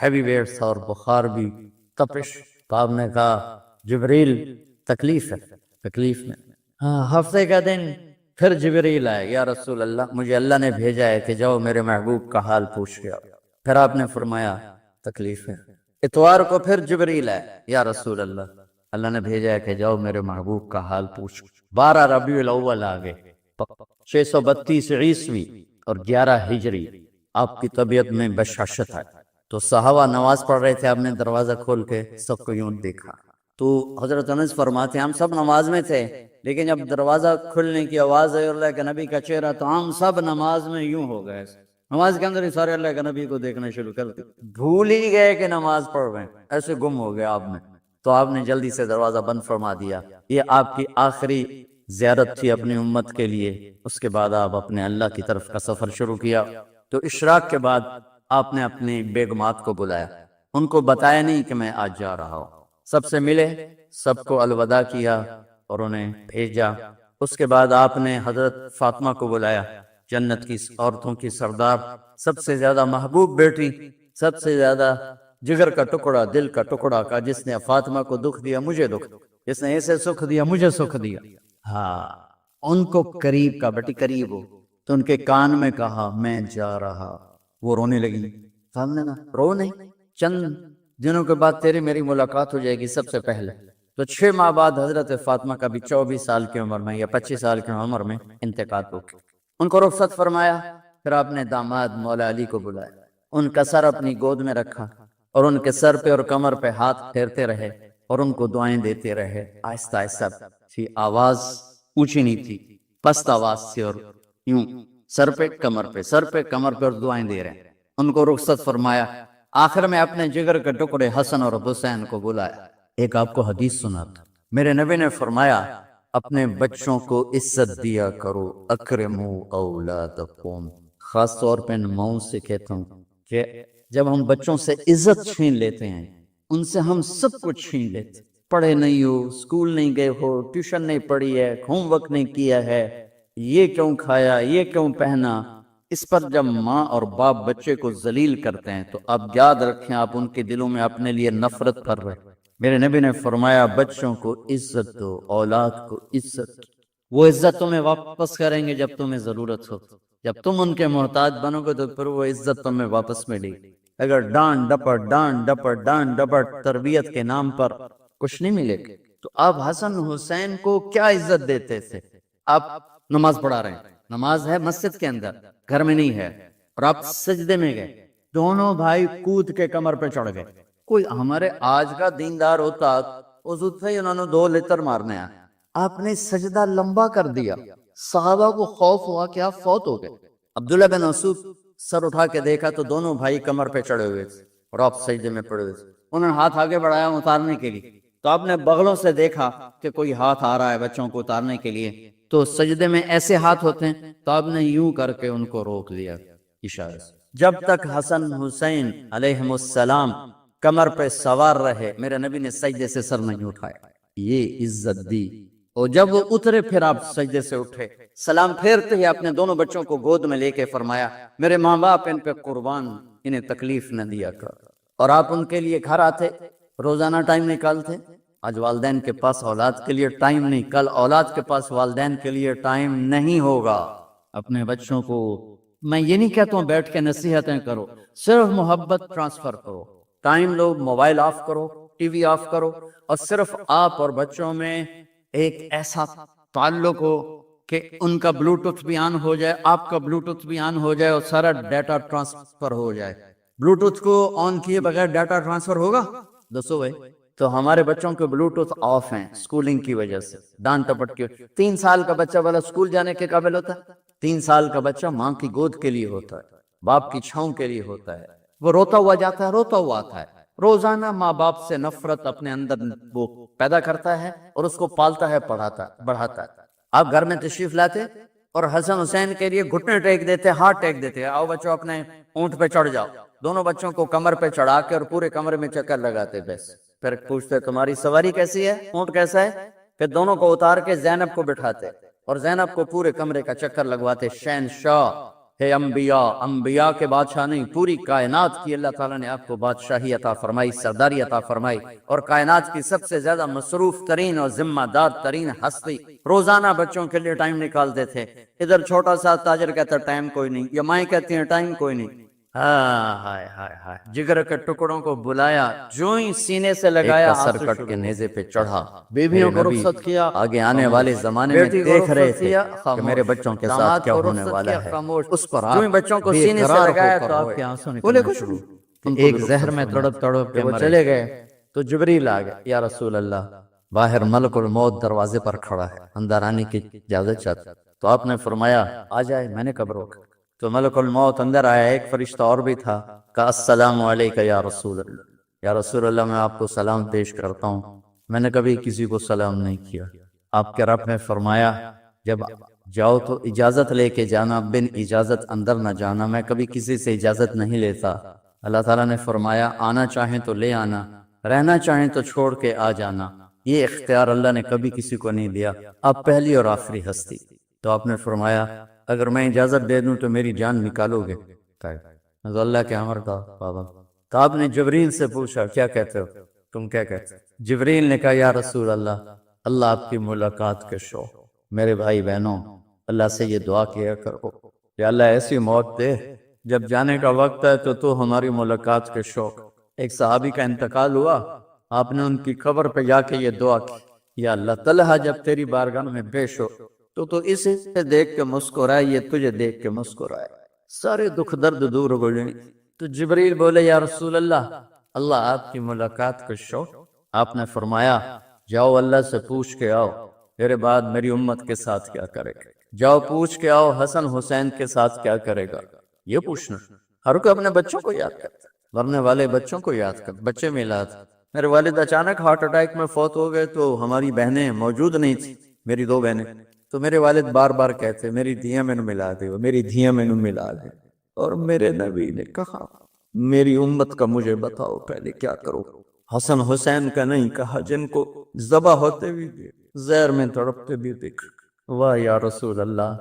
B: ہیوی ویٹس اور بخار بھی، تپش۔ تو آپ نے کہا جبریل تکلیف ہے، تکلیف میں۔ ہفتے کا دن پھر جبریل آئے، یا رسول اللہ مجھے اللہ نے بھیجا ہے کہ جاؤ میرے محبوب کا حال پوچھ کے آؤ۔ پھر آپ نے فرمایا تکلیف ہے۔ اتوار کو پھر جبریل آئے، یا رسول اللہ اللہ نے بھیجا ہے کہ جاؤ میرے محبوب کا حال پوچھ۔ 12 ربیع الاول آگے، 632 عیسوی اور 11 ہجری، آپ کی طبیعت میں بشاشت ہے۔ تو صحابہ نماز پڑھ رہے تھے، آپ نے دروازہ کھول کے سب کو یوں دیکھا۔ تو حضرت انس فرماتے ہیں ہم سب نماز میں تھے، لیکن جب دروازہ کھلنے کی آواز آئی اللہ کے نبی کا چہرہ، تو ہم سب نماز میں یوں ہو گئے، نماز کے اندر ہی سارے اللہ کے نبی کو دیکھنا شروع کر دیا، بھول ہی گئے کہ نماز پڑھ رہے ہیں، ایسے گم ہو گئے آپ میں۔ تو آپ نے جلدی سے دروازہ بند فرما دیا۔ یہ آپ کی آخری زیارت تھی اپنی امت کے لیے۔ اس کے بعد آپ اپنے اللہ کی طرف کا سفر شروع کیا۔ تو اشراق کے بعد آپ نے اپنی بیگمات کو بلایا، ان کو بتایا نہیں کہ میں آج جا رہا ہوں، سب سے ملے، سب کو الوداع کیا اور انہیں بھیجا۔ اس کے بعد آپ نے حضرت فاطمہ کو بلایا، جنت کی عورتوں کی سردار، سب سے زیادہ محبوب بیٹی، سب سے زیادہ جگر کا ٹکڑا، دل کا ٹکڑا کا، جس نے فاطمہ کو دکھ دیا مجھے دکھ، جس نے اسے سکھ دیا مجھے سکھ دیا۔ ہاں، ان کو قریب کا، بیٹی قریب ہو، تو ان کے کان میں کہا میں جا رہا۔ وہ رونے لگی۔ سامنے نا رو نہیں، چند دنوں کے بعد تیری میری ملاقات ہو جائے گی سب سے پہلے۔ تو 6 ماہ بعد حضرت فاطمہ کا بھی 24 سال کی عمر میں یا 25 سال کی عمر میں انتقال ہو گیا۔ ان کو رخصت فرمایا۔ پھر آپ نے داماد مولا علی کو بلایا، ان کا سر اپنی گود میں رکھا اور ان کے سر پہ اور کمر پہ ہاتھ پھیرتے رہے اور ان کو دعائیں دیتے رہے، آہستہ آہستہ تھی، آواز اونچی نہیں تھی، پست آواز سے، اور یوں سر پہ کمر پہ، سر پہ کمر پہ، اور دعائیں دے رہے ہیں۔ ان کو رخصت فرمایا۔ آخر میں اپنے جگر کے ٹکڑے حسن اور حسین کو بلایا۔ ایک آپ کو حدیث سناتا، میرے نبی نے فرمایا اپنے بچوں کو عزت دیا کرو، اکرموا اولادکم۔ خاص طور پہ ماؤں سے کہتا ہوں کہ جب ہم بچوں سے عزت چھین لیتے ہیں، ان سے ہم سب کچھ چھین لیتے، پڑھے نہیں ہو، اسکول نہیں گئے ہو، ٹیوشن نہیں پڑھی ہے، ہوم ورک نہیں کیا ہے، یہ کیوں کھایا، یہ کیوں پہنا، اس پر جب ماں اور باپ بچے کو ذلیل کرتے ہیں تو آپ یاد رکھیں آپ ان کے دلوں میں اپنے لیے نفرت کر رہے۔ میرے نبی نے فرمایا بچوں کو عزت دو، اولاد کو عزت دو، وہ عزت تمہیں واپس کریں گے جب تمہیں ضرورت ہو۔ جب تم ان کے محتاج بنو گے تو پھر وہ عزت تمہیں واپس ملے گی۔ اگر ڈانٹ ڈپٹ ڈانٹ ڈپٹ ڈانٹ ڈپٹ تربیت کے نام پر کچھ نہیں ملے گا۔ تو آپ حسن حسین کو کیا عزت دیتے تھے؟ آپ نماز پڑھا رہے ہیں، نماز ہے مسجد کے اندر، گھر میں نہیں ہے، اور آپ سجدے میں گئے، دونوں بھائی کود کے کمر پہ چڑھ گئے۔ کوئی ہمارے آج کا دیندار ہوتا اس سے ہی انہوں نے 2 لتر مارنے آئے، آپ نے سجدہ لمبا کر دیا۔ صحابہ کو خوف ہوا کہ آپ فوت ہو گئے۔ عبداللہ بن مسعود سر اٹھا کے دیکھا تو دونوں بھائی کمر پہ چڑھے ہوئے تھے اور آپ سجدے میں پڑے ہوئے تھے. انہوں نے ہاتھ آگے بڑھایا اتارنے کے لیے, تو آپ نے بغلوں سے دیکھا کہ کوئی ہاتھ آ رہا ہے بچوں کو اتارنے کے لیے, تو سجدے میں ایسے ہاتھ ہوتے ہیں, تو آپ نے یوں کر کے ان کو روک دیا اشارے سے. جب تک حسن حسین علیہم السلام کمر پہ سوار رہے میرے نبی نے سجدے سے سر نہیں اٹھایا, یہ عزت دی. اور جب وہ اترے پھر آپ سجدے سے اٹھے, سلام پھیرتے ہی آپ نے دونوں بچوں کو گود میں لے کے فرمایا میرے ماں باپ ان پہ قربان, انہیں تکلیف نہ دیا کر. اور آپ ان کے لیے گھر آتے, روزانہ ٹائم نکالتے. آج والدین کے پاس اولاد کے لیے ٹائم نہیں, کل اولاد کے پاس والدین کے لیے ٹائم نہیں ہوگا. اپنے بچوں کو میں یہ نہیں کہتا ہوں بیٹھ کے نصیحتیں کرو, صرف محبت ٹرانسفر کرو. ٹائم لو, موبائل آف کرو, ٹی وی آف کرو, اور صرف آپ اور بچوں میں ایک ایسا تعلق ہو کہ ان کا بلوٹوتھ بھی آن ہو جائے, آپ کا بلوٹوتھ بھی آن ہو جائے, اور سارا ڈیٹا ٹرانسفر ہو جائے. بلوٹوتھ کو آن کیے بغیر ڈیٹا ٹرانسفر ہوگا؟ دسو بھائی. تو ہمارے بچوں کے بلوٹوتھ آف ہیں سکولنگ کی وجہ سے, ڈانٹ ٹپٹ کی. 3 سال کا بچہ والا سکول جانے کے قابل ہوتا ہے؟ 3 سال کا بچہ ماں کی گود کے لیے ہوتا ہے, باپ کی چھاؤں کے لیے ہوتا ہے. وہ روتا ہوا جاتا ہے, روتا ہوا آتا ہے. روزانہ ماں باپ سے نفرت اپنے اندر وہ پیدا کرتا ہے اور اس کو پالتا ہے, بڑھاتا ہے. آپ گھر میں تشریف لاتے اور حسن حسین کے لیے گھٹنے ٹیک دیتے, ہاتھ ٹیک دیتے, آؤ بچوں اپنے اونٹ پہ چڑھ جاؤ. دونوں بچوں کو کمر پہ چڑھا کے اور پورے کمرے میں چکر لگاتے. بس پھر پوچھتے تمہاری سواری کیسی ہے, اونٹ کیسا ہے؟ پھر دونوں کو اتار کے زینب کو بٹھاتے اور زینب کو پورے کمرے کا چکر لگواتے. شہنشاہ ہے انبیاء, انبیاء کے بادشاہ نہیں, پوری کائنات کی اللہ تعالیٰ نے آپ کو بادشاہی عطا فرمائی, سرداری عطا فرمائی, اور کائنات کی سب سے زیادہ مصروف ترین اور ذمہ دار ترین ہستی روزانہ بچوں کے لیے ٹائم نکالتے تھے. ادھر چھوٹا سا تاجر کہتا ہے ٹائم کوئی نہیں, یا مائیں کہتی ہیں ٹائم کوئی نہیں. ہائے ہائے ہائے, جگر کے ٹکڑوں کو بلایا, جو ہی سینے سے لگایا, سر کٹ کے نیزے پہ چڑھا. بیویوں کو رخصت کیا, آگے آنے والے زمانے میں دیکھ رہے تھے کہ میرے بچوں کے ساتھ کیا ہونے والا ہے. اس پر جو ہی بچوں کو سینے سے لگایا تو آپ کے آنسوں نکلنے شروع. ایک زہر میں تڑپ تڑپ کے وہ چلے گئے تو جبریل آ گئے, یا رسول اللہ باہر ملک الموت دروازے پر کھڑا ہے, اندر آنے کی اجازت چاہتا. تو آپ نے فرمایا آ جائے. میں نے کب روکا؟ تو ملک الموت اندر آیا, ایک فرشتہ اور بھی تھا, کہا السلام علیکہ یا رسول اللہ. یا رسول اللہ میں آپ کو سلام پیش کرتا ہوں, میں نے کبھی کسی کو سلام نہیں کیا. آپ کے رب نے فرمایا جب جاؤ تو اجازت لے کے جانا, بن اجازت اندر نہ جانا. میں کبھی کسی سے اجازت نہیں لیتا. اللہ تعالیٰ نے فرمایا آنا چاہیں تو لے آنا, رہنا چاہیں تو چھوڑ کے آ جانا. یہ اختیار اللہ نے کبھی کسی کو نہیں دیا, آپ پہلی اور آخری ہستی. تو آپ نے فرمایا اگر میں اجازت دے دوں تو میری جان نکالو گے؟ تو اللہ کے امر کا پابند. تو آپ نے جبریل سے پوچھا کیا کہتے ہو, تم کیا کہتے ہو؟ جبریل نے کہا یا رسول اللہ, اللہ آپ کی ملاقات کے شوق. میرے بھائی بہنوں, اللہ سے یہ دعا کیا کرو کہ اللہ ایسی موت دے جب جانے کا وقت ہے تو ہماری ملاقات کے شوق. ایک صحابی کا انتقال ہوا, آپ نے ان کی قبر پہ جا کے یہ دعا کی, یا اللہ طلحہ جب تیری بارگاہ میں پیش ہو تو اسے دیکھ کے مسکرائے, یہ تجھے دیکھ کے مسکرائے, سارے دکھ درد دور ہو جائیں. تو جبریل بولے یا رسول اللہ, اللہ آپ کی ملاقات کا شوق. آپ نے فرمایا جاؤ اللہ سے پوچھ کے آؤ میرے بعد میری امت کے ساتھ کیا کرے گا. جاؤ پوچھ کے آؤ حسن حسین کے ساتھ کیا کرے گا. یہ پوچھنا, ہر کوئی اپنے بچوں کو یاد کرتا, مرنے والے بچوں کو یاد کر. بچے میلاد, میرے والد اچانک ہارٹ اٹیک میں فوت ہو گئے تو ہماری بہنیں موجود نہیں تھی, میری 2 بہنیں. تو میرے والد بار بار کہتے میری دھیاں میں ملا دے, میری دھیاں میں ملا دے. اور میرے نبی نے کہا میری امت کا مجھے بتاؤ پہلے کیا کرو. حسن حسین کا نہیں کہا, جن کو ذبح ہوتے بھی دیکھ, زہر میں تڑپتے بھی دیکھ. واہ یا رسول اللہ,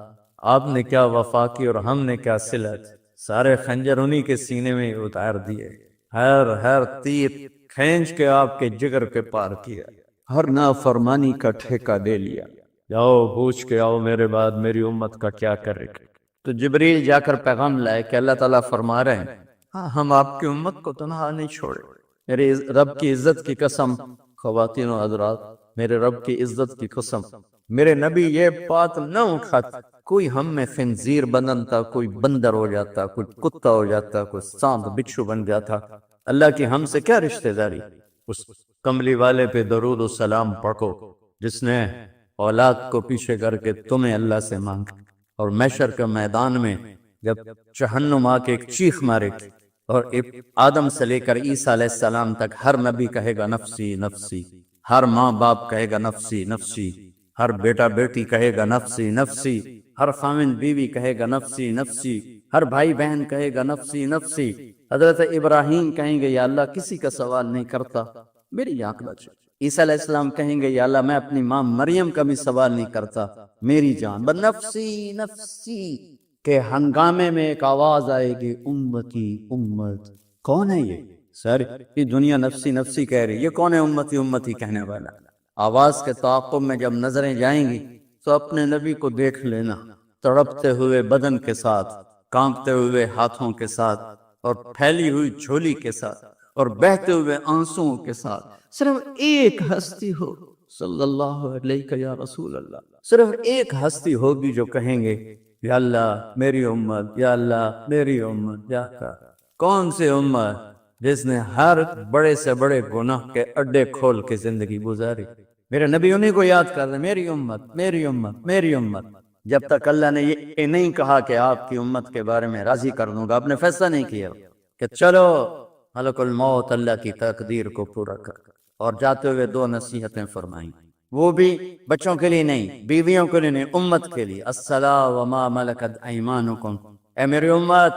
B: آپ نے کیا وفا کی اور ہم نے کیا صلت. سارے خنجر انہی کے سینے میں اتار دیے, ہر تیر کھینچ کے آپ کے جگر کے پار کیا, ہر نافرمانی کا ٹھیکہ دے لیا. جاؤ پوچھ کے آؤ میرے بعد میری امت کا کیا کرے گا. تو جبریل جا کر پیغام لائے کہ اللہ تعالیٰ فرما رہے ہیں ہم آپ کی امت کو تنہا نہیں چھوڑے. میرے رب کی عزت کی قسم, خواتین و حضرات, میرے رب کی عزت کی قسم, میرے نبی یہ بات نہ اٹھاتے. کوئی ہم میں خنزیر بنتا, کوئی بندر ہو جاتا, کوئی کتا ہو جاتا, کوئی سانپ بچھو بن جاتا. اللہ کی ہم سے کیا رشتہ داری. اس کملی والے پہ درود و سلام پڑھو جس نے اولاد کو پیچھے کر کے تمہیں اللہ سے مانگ, اور محشر کے میدان میں جب جہنم آ کے ایک چیخ مارے گی اور آدم سے لے کر عیسیٰ علیہ السلام تک ہر نبی کہے گا نفسی نفسی، ہر ماں باپ کہے گا نفسی نفسی، ہر بیٹا بیٹی کہے گا نفسی نفسی، ہر خاوند بیوی کہے گا نفسی نفسی، ہر بھائی بہن کہے گا نفسی نفسی۔ حضرت ابراہیم کہیں گے یا اللہ کسی کا سوال نہیں کرتا، میری آنکھ بچ۔ عیسیٰ علیہ السلام کہیں گے یا اللہ میں اپنی ماں مریم کا بھی سوال نہیں کرتا، میری جان نفسی نفسی۔ کہ ہنگامے میں ایک آواز آئے گی امتی امت۔ کون ہے یہ؟ سر یہ دنیا نفسی نفسی کہہ رہی، یہ کون ہے امتی امتی کہنے والا؟ آواز کے تعاقب میں جب نظریں جائیں گی تو اپنے نبی کو دیکھ لینا، تڑپتے ہوئے بدن کے ساتھ، کانپتے ہوئے ہاتھوں کے ساتھ، اور پھیلی ہوئی جھولی کے ساتھ، اور بہتے ہوئے آنسوؤں کے ساتھ۔ صرف ایک ہستی ہو صلی اللہ علیہ یا رسول اللہ، صرف ایک ہستی ہوگی جو کہیں گے یا اللہ میری امت، یا اللہ میری امت۔ یا کون سی امت؟ جس نے ہر بڑے سے بڑے گناہ کے اڈے کھول کے زندگی گزاری۔ میرے نبی انہی کو یاد کر رہے، میری امت میری امت میری امت۔ جب تک اللہ نے یہ نہیں کہا کہ آپ کی امت کے بارے میں راضی کر دوں گا، آپ نے فیصلہ نہیں کیا کہ چلو ملک الموت اللہ کی تقدیر کو پورا کر، اور جاتے ہوئے دو نصیحتیں فرمائیں، وہ بھی بچوں کے لیے نہیں، بیویوں کے لیے نہیں، امت کے لیے۔ الصلاۃ وما ملکت ایمانکم، اے میری امت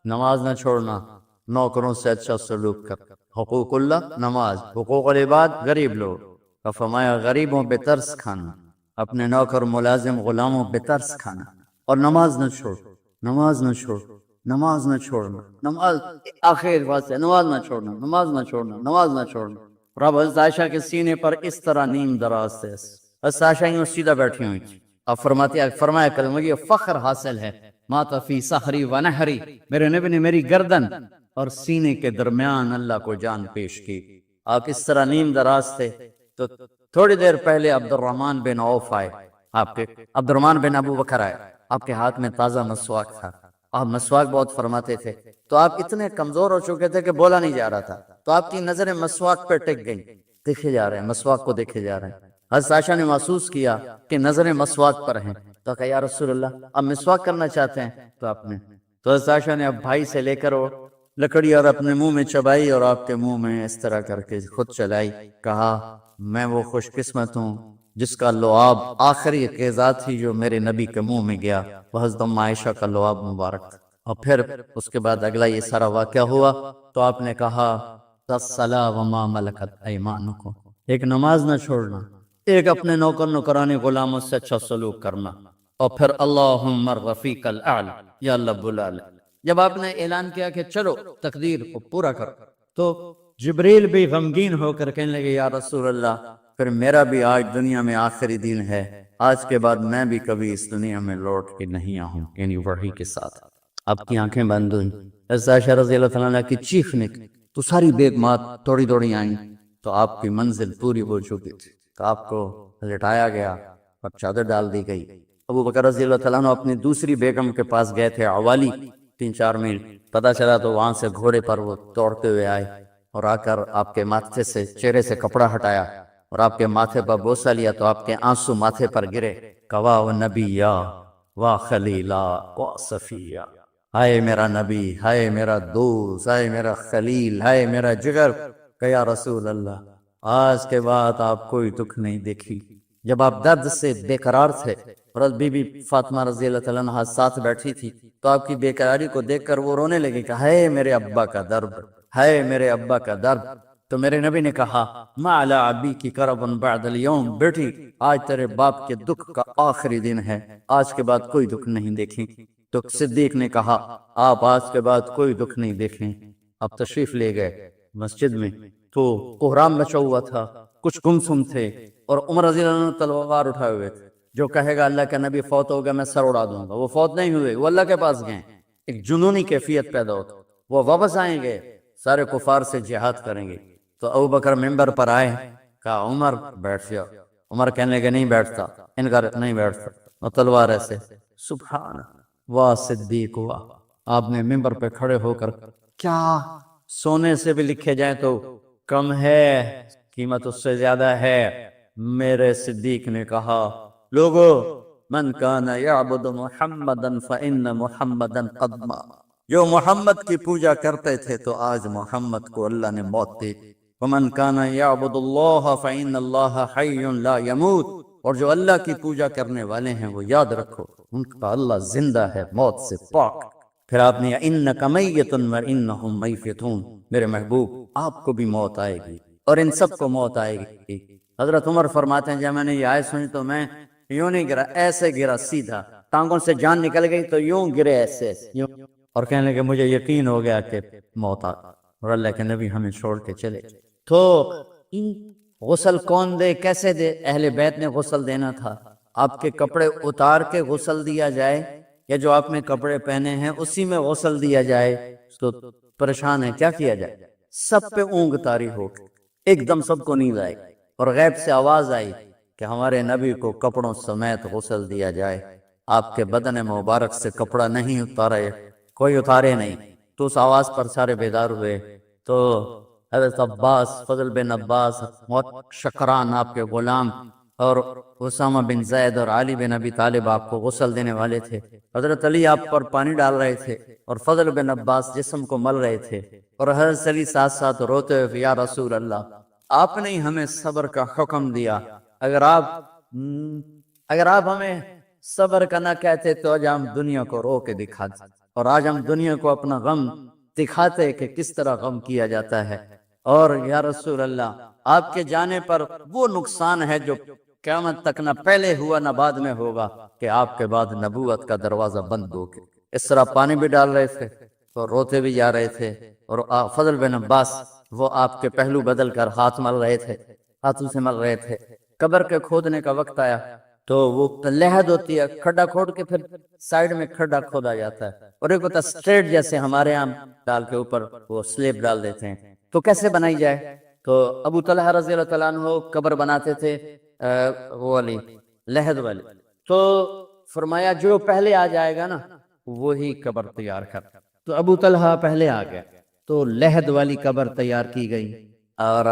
B: نماز نہ چھوڑنا، نوکروں سے اچھا سلوک کر، حقوق اللہ نماز، حقوق العباد غریب لوگ، اور فرمایا غریبوں پہ ترس کھانا، اپنے نوکر ملازم غلاموں پہ ترس کھانا، اور نماز نہ چھوڑ، نماز نہ چھوڑ، نماز نہ چھوڑنا، نماز آخر واسطے نماز نہ چھوڑنا، نماز نہ چھوڑنا، نماز نہ چھوڑنا۔ رب حضرت عائشہ کے سینے پر اس طرح نیم دراز تھے، حضرت عائشہ یوں سیدھا بیٹھی ہوئی تھی، اب فرمایا کریں مجھے فخر حاصل ہے، مات فی سحری و نحری، میرے نبی نے میری گردن اور سینے کے درمیان اللہ کو جان پیش کی۔ آپ اس طرح نیم دراز تھے تو تھوڑی دیر پہلے عبد الرحمن بن عوف آئے، آپ کے عبد الرحمن بن ابو بکر آئے، آپ کے ہاتھ میں تازہ مسواک تھا، آپ مسواک بہت فرماتے تھے، تو آپ اتنے کمزور ہو چکے تھے کہ بولا نہیں جا رہا تھا، تو آپ کی نظریں مسواک پہ ٹک گئیں، دیکھے جا رہے ہیں مسواک کو، دیکھے جا رہے ہیں۔ حضرت عائشہ نے محسوس کیا کہ نظریں مسواک پر ہیں، تو کہا یا رسول اللہ آپ مسواک کرنا چاہتے ہیں؟ تو آپ نے تو حضرت عائشہ نے اب بھائی سے لے کر وہ لکڑی اور اپنے منہ میں چبائی، اور آپ کے منہ میں اس طرح کر کے خود چلائی، کہا میں وہ خوش قسمت ہوں جس کا لعاب آخری غذا تھی جو میرے نبی کے منہ میں گیا، وہ حضرت ام عائشہ کا لعاب مبارک تھا۔ اور پھر اس کے بعد اگلا یہ سارا واقعہ ہوا تو آپ نے کہا الصلاۃ وما ملکت ایمانکم، ایک نماز نہ چھوڑنا، ایک اپنے نوکر نوکرانے غلاموں سے اچھا سلوک کرنا، اور پھر اللہم الرفیق الاعلی، یا اللہ بلا لے۔ جب آپ نے اعلان کیا کہ چلو تقدیر کو پورا کرو، تو جبریل بھی غمگین ہو کر کہنے لگے یا رسول اللہ پھر میرا بھی آج دنیا میں آخری دن ہے، آج کے بعد میں بھی کبھی اس دنیا میں لوٹ کے نہیں آؤں، یعنی وحی کے ساتھ۔ آپ کی آنکھیں بند ہوئیں، حضرت عائشہ رضی اللہ تعالیٰ عنہ کی چیخ نکلی تو ساری بیگمات توڑی دوڑی آئیں، تو آپ کی منزل پوری ہو چکی تھی، تو آپ کو لٹایا گیا اور چادر ڈال دی گئی۔ ابو بکر رضی اللہ تعالیٰ عنہ اپنی دوسری بیگم کے پاس گئے تھے عوالی، 3-4 میل، پتہ چلا تو وہاں سے گھوڑے پر وہ دوڑتے ہوئے آئے اور آ کر آپ کے ماتھے سے چہرے سے کپڑا ہٹایا اور آپ کے ماتھے پر بوسہ لیا، تو آپ کے آنسو ماتھے پر گرے، کوا و نبیا و خلیلا و صفیہ، ہائے میرا نبی، ہائے میرا دوست، ہائے میرا خلیل، ہائے میرا جگر، کہ یا رسول اللہ آج کے بعد آپ کوئی دکھ نہیں دیکھی۔ جب آپ درد سے بے قرار تھے اور بی بی فاطمہ رضی اللہ تعالیٰ عنہ ساتھ بیٹھی تھی، تو آپ کی بے قراری کو دیکھ کر وہ رونے لگی کہ ہائے میرے ابا کا درد، ہائے میرے ابا کا درد۔ تو میرے نبی نے کہا ما علی ابیک کرب بعد اليوم، بیٹی آج تیرے باپ کے دکھ کا آخری دن ہے، آج کے بعد کوئی دکھ نہیں دیکھیں۔ تو صدیق نے کہا آپ آج کے بعد کوئی دکھ نہیں دیکھیں۔ اب تشریف لے گئے مسجد میں، تو کوہرام مچا ہوا تھا، کچھ گمسم تھے، اور عمر رضی اللہ عنہ تلوار اٹھائے ہوئے تھے، جو کہے گا اللہ کا نبی فوت ہو گیا میں سر اڑا دوں گا، وہ فوت نہیں ہوئے، وہ اللہ کے پاس گئے۔ ایک جنونی کیفیت پیدا ہوتا، وہ واپس آئیں گے، سارے کفار سے جہاد کریں گے۔ تو ابو بکر ممبر پر آئے، کہا عمر بیٹھ جاؤ، عمر کہنے لگے نہیں بیٹھتا، انکار نہیں بیٹھتا، اور تلوار ایسے، سبحان واہ صدیق واہ۔ آپ نے ممبر پہ کھڑے ہو کر کیا سونے سے بھی لکھے جائیں تو کم ہے، قیمت اس سے زیادہ ہے۔ میرے صدیق نے کہا لوگو من کان یعبد محمدا فإن محمدا قد مات، جو محمد کی پوجا کرتے تھے تو آج محمد کو اللہ نے موت دی۔ ومن کان یعبد اللہ فإن اللہ حی لا یموت، اور جو اللہ کی پوجا کرنے والے ہیں وہ یاد رکھو ان کا اللہ زندہ ہے، موت سے پاک۔ پھر آپ نے انک میت وانہم میتون، میرے محبوب آپ کو بھی موت آئے گی اور ان سب کو موت آئے گی۔ حضرت عمر فرماتے ہیں جب میں نے یہ آیت سنی تو میں یوں نہیں گرا، ایسے گرا سیدھا، ٹانگوں سے جان نکل گئی تو یوں گرے ایسے یوں، اور کہنے لگے مجھے یقین ہو گیا کہ موت آ، اور اللہ کے نبی ہمیں چھوڑ کے چلے۔ تو غسل کون دے، کیسے دے؟ اہل بیت نے غسل دینا تھا۔ آپ کے کپڑے اتار کے غسل دیا جائے یا جو آپ نے کپڑے پہنے ہیں اسی میں غسل دیا جائے تو پریشان ہے، کیا کیا جائے؟ سب پہ اونگ طاری ہو، ایک دم سب کو نیند آئی اور غیب سے آواز آئی کہ ہمارے نبی کو کپڑوں سمیت غسل دیا جائے۔ آپ کے بدن مبارک سے کپڑا نہیں اتارے، کوئی اتارے نہیں۔ تو اس آواز پر سارے بیدار ہوئے۔ تو حضرت عباس، فضل بن عباس، شکران آپ کے غلام، اور اسامہ بن زید اور علی بن ابی طالب آپ کو غسل دینے والے تھے۔ حضرت علی آپ پر پانی ڈال رہے تھے اور فضل بن عباس جسم کو مل رہے تھے، اور حضرت علی ساتھ ساتھ روتے ہوئے یا رسول اللہ آپ نے ہمیں صبر کا حکم دیا، اگر آپ ہمیں صبر کا نہ کہتے تو آج ہم دنیا کو رو کے دکھاتے، اور آج ہم دنیا کو اپنا غم دکھاتے کہ کس طرح غم کیا جاتا ہے۔ اور یا رسول اللہ آپ کے جانے پر وہ نقصان ہے جو قیامت تک نہ پہلے ہوا نہ بعد میں ہوگا، کہ آپ کے بعد نبوت کا دروازہ بند ہو گیا۔ اس طرح پانی بھی ڈال رہے تھے تو روتے بھی جا رہے تھے، اور فضل بن عباس وہ آپ کے پہلو بدل کر ہاتھ مل رہے تھے، ہاتھوں سے مل رہے تھے۔ قبر کے کھودنے کا وقت آیا تو وہ لحد ہوتی ہے، کھڈا کھود کے پھر سائیڈ میں کھڈا کھودا جاتا ہے، اور ایک ہوتا اسٹریٹ جیسے ہمارے یہاں ڈال کے اوپر وہ سلیب ڈال دیتے ہیں، تو کیسے بنائی جائے؟ تو ابو طلحہ رضی اللہ تعالیٰ عنہ قبر بناتے تھے وہ والی لحد والی، تو فرمایا جو پہلے آ جائے گا نا وہی قبر تیار کر۔ تو ابو طلحہ پہلے آ گیا تو لحد والی قبر تیار کی گئی، اور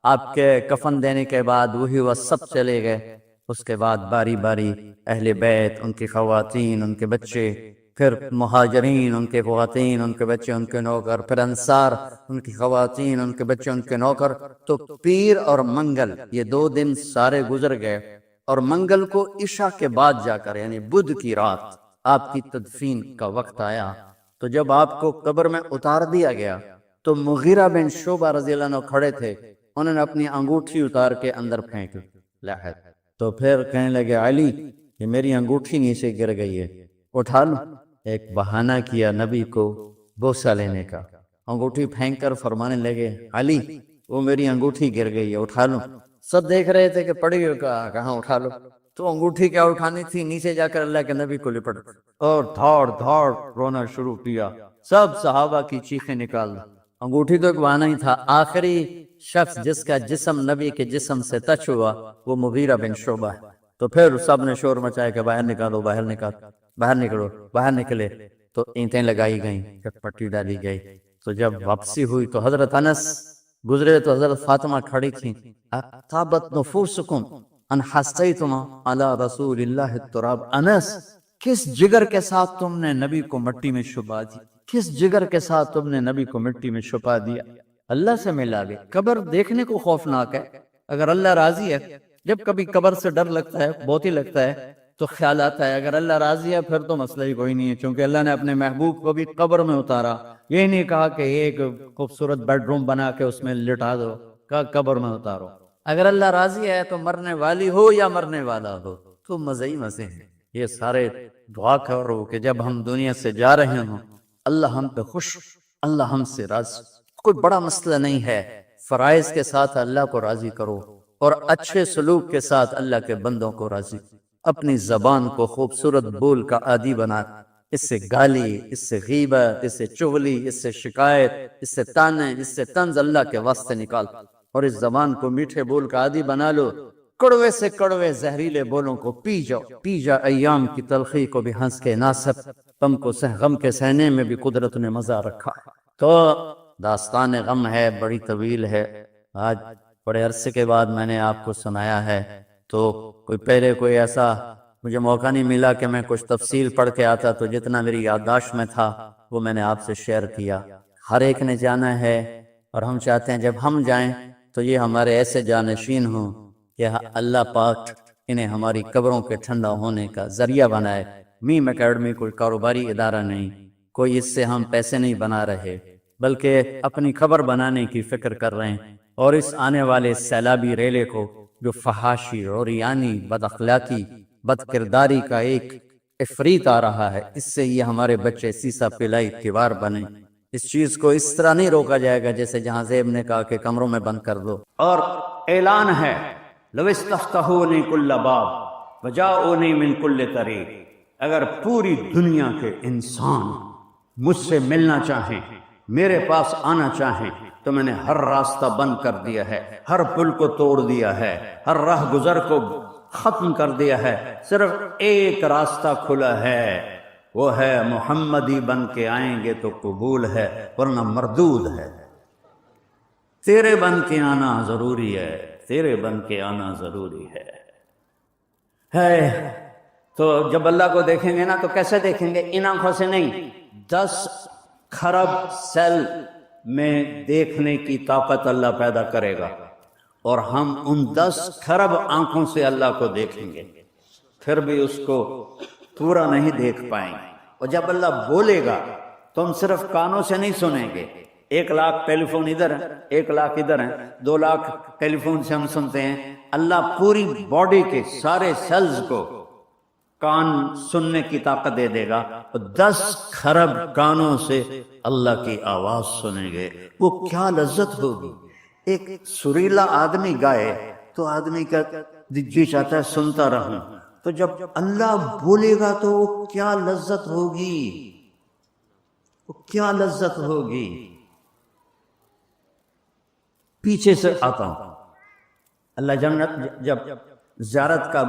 B: آپ کے کفن دینے کے بعد وہی وہ سب چلے گئے۔ اس کے بعد باری باری اہل بیت، ان کی خواتین، ان کے بچے، پھر مہاجرین، ان کے خواتین، ان کے بچے، ان کے نوکر، پھر انصار، ان کی خواتین، ان کے بچے، ان کے نوکر۔ تو پیر اور منگل یہ 2 دن سارے گزر گئے، اور منگل کو عشاء کے بعد جا کر یعنی بدھ کی رات آپ کی تدفین کا وقت آیا۔ تو جب آپ کو قبر میں اتار دیا گیا تو مغیرہ بن شعبہ رضی اللہ عنہ کھڑے تھے، انہوں نے اپنی انگوٹھی اتار کے اندر پھینک لحد، تو پھر کہنے لگے علی یہ میری انگوٹھی نیچے گر گئی ہے، اٹھا لو۔ ایک بہانہ کیا نبی کو بوسہ لینے کا، انگوٹھی پھینک کر فرمانے لگے علی وہ میری انگوٹھی گر گئی ہے، اٹھا لو۔ سب دیکھ رہے تھے کہ پڑی ہو، کہاں اٹھا لو، تو انگوٹھی کیا اٹھانی تھی، نیچے جا کر اللہ کے نبی کو لپٹ اور دھاڑ دھاڑ رونا شروع کیا۔ سب صحابہ کی چیخیں نکال دی۔ انگوٹھی تو ایک بہانہ ہی تھا، آخری شخص جس کا جسم نبی کے جسم سے ٹچ ہوا وہ مغیرہ بن شعبہ ہے۔ تو پھر سب نے شور مچایا کہ باہر نکالو، باہر نکالو، باہر نکلو، باہر نکلے۔ تو اینٹیں لگائی گئیں، پٹی ڈالی گئی۔ تو جب واپسی ہوئی تو حضرت انس گزرے تو حضرت فاطمہ کھڑی تھیں، طابت نفوسکم ان حسیتم علی رسول اللہ التراب۔ انس کس جگر کے ساتھ تم نے نبی کو مٹی میں چھپا دی، کس جگر کے ساتھ تم نے نبی کو مٹی میں چھپا دیا؟ اللہ سے ملا گئے۔ قبر دیکھنے کو خوفناک ہے، اگر اللہ راضی ہے، جب کبھی قبر سے ڈر لگتا ہے، بہت ہی لگتا ہے، تو خیال آتا ہے اگر اللہ راضی ہے پھر تو مسئلہ ہی کوئی نہیں ہے، چونکہ اللہ نے اپنے محبوب کو بھی قبر میں اتارا۔ یہ نہیں کہا کہ ایک خوبصورت بیڈ روم بنا کے اس میں لٹا دو، کہا قبر میں اتارو۔ اگر اللہ راضی ہے تو مرنے والی ہو یا مرنے والا ہو تو مزے ہی مزے ہیں۔ یہ سارے دعا کرو کہ جب ہم دنیا سے جا رہے ہوں اللہ ہم پہ خوش، اللہ ہم سے راضی۔ کوئی بڑا مسئلہ نہیں ہے، فرائض کے ساتھ اللہ کو راضی کرو اور اچھے سلوک کے ساتھ اللہ کے بندوں کو راضی۔ اپنی زبان کو خوبصورت بول کا عادی بنا، اس سے گالی، اس سے غیبت، اس سے چغلی، اس سے شکایت، اس سے تانے، اس سے طنز اللہ کے واسطے نکال، اور اس زبان کو میٹھے بول کا عادی بنا لو۔ کڑوے سے کڑوے زہریلے بولوں کو پی جاؤ، پی جا ایام کی تلخی کو بھی ہنس کے ناصب، غم کو غم کے سہنے میں بھی قدرت نے مزہ رکھا۔ تو داستان غم ہے، بڑی طویل ہے، آج بڑے عرصے کے بعد میں نے آپ کو سنایا ہے۔ تو کوئی پہلے کوئی ایسا مجھے موقع نہیں ملا کہ میں کچھ تفصیل پڑھ کے آتا، تو جتنا میری یادداشت میں تھا وہ میں نے آپ سے شیئر کیا۔ ہر ایک نے جانا ہے، اور ہم چاہتے ہیں جب ہم جائیں تو یہ ہمارے ایسے جانشین ہوں کہ اللہ پاک انہیں ہماری قبروں کے ٹھنڈا ہونے کا ذریعہ بنائے۔ میم اکیڈمی کوئی کاروباری ادارہ نہیں، کوئی اس سے ہم پیسے نہیں بنا رہے، بلکہ اپنی خبر بنانے کی فکر کر رہے ہیں، اور اس آنے والے سیلابی ریلے کو جو فحاشی، عریانی، بد اخلاقی، بد کرداری کا ایک افریت آ رہا ہے، اس سے یہ ہمارے بچے سیسا پلائی تیوار بنے۔ اس چیز کو اس طرح نہیں روکا جائے گا جیسے جہاں زیب نے کہا کہ کمروں میں بند کر دو۔
C: اور اعلان ہے، لو استفتحونی کل باب وجاؤنی من کل طریق، اگر پوری دنیا کے انسان مجھ سے ملنا چاہیں، میرے پاس آنا چاہیں، تو میں نے ہر راستہ بند کر دیا ہے، ہر پل کو توڑ دیا ہے، ہر راہ گزر کو ختم کر دیا ہے، صرف ایک راستہ کھلا ہے، وہ ہے محمدی بن کے آئیں گے تو قبول ہے، ورنہ مردود ہے۔ تیرے بن کے آنا ضروری ہے، تیرے بن کے آنا ضروری ہے۔ تو جب اللہ کو دیکھیں گے نا تو کیسے دیکھیں گے؟ ان آنکھوں سے نہیں، 10 کھرب سیل میں دیکھنے کی طاقت اللہ پیدا کرے گا، اور ہم ان 10 کھرب آنکھوں سے اللہ کو دیکھیں گے، پھر بھی اس کو پورا نہیں دیکھ پائیں گے۔ اور جب اللہ بولے گا تو ہم صرف کانوں سے نہیں سنیں گے۔ 1 لاکھ ٹیلی فون ادھر ہیں، 1 لاکھ ادھر ہیں، 2 لاکھ ٹیلی فون سے ہم سنتے ہیں۔ اللہ پوری باڈی کے سارے سیلز کو کان سننے کی طاقت دے دے گا، اور 10 کھرب کانوں سے اللہ کی آواز سنیں گے۔ وہ کیا لذت ہوگی! ایک سریلا آدمی گائے تو آدمی کا جی چاہتا ہے سنتا رہوں، تو جب اللہ بولے گا تو وہ کیا لذت ہوگی، وہ کیا لذت ہوگی۔ پیچھے سے آتا ہوں، اللہ جنت جب زیارت کا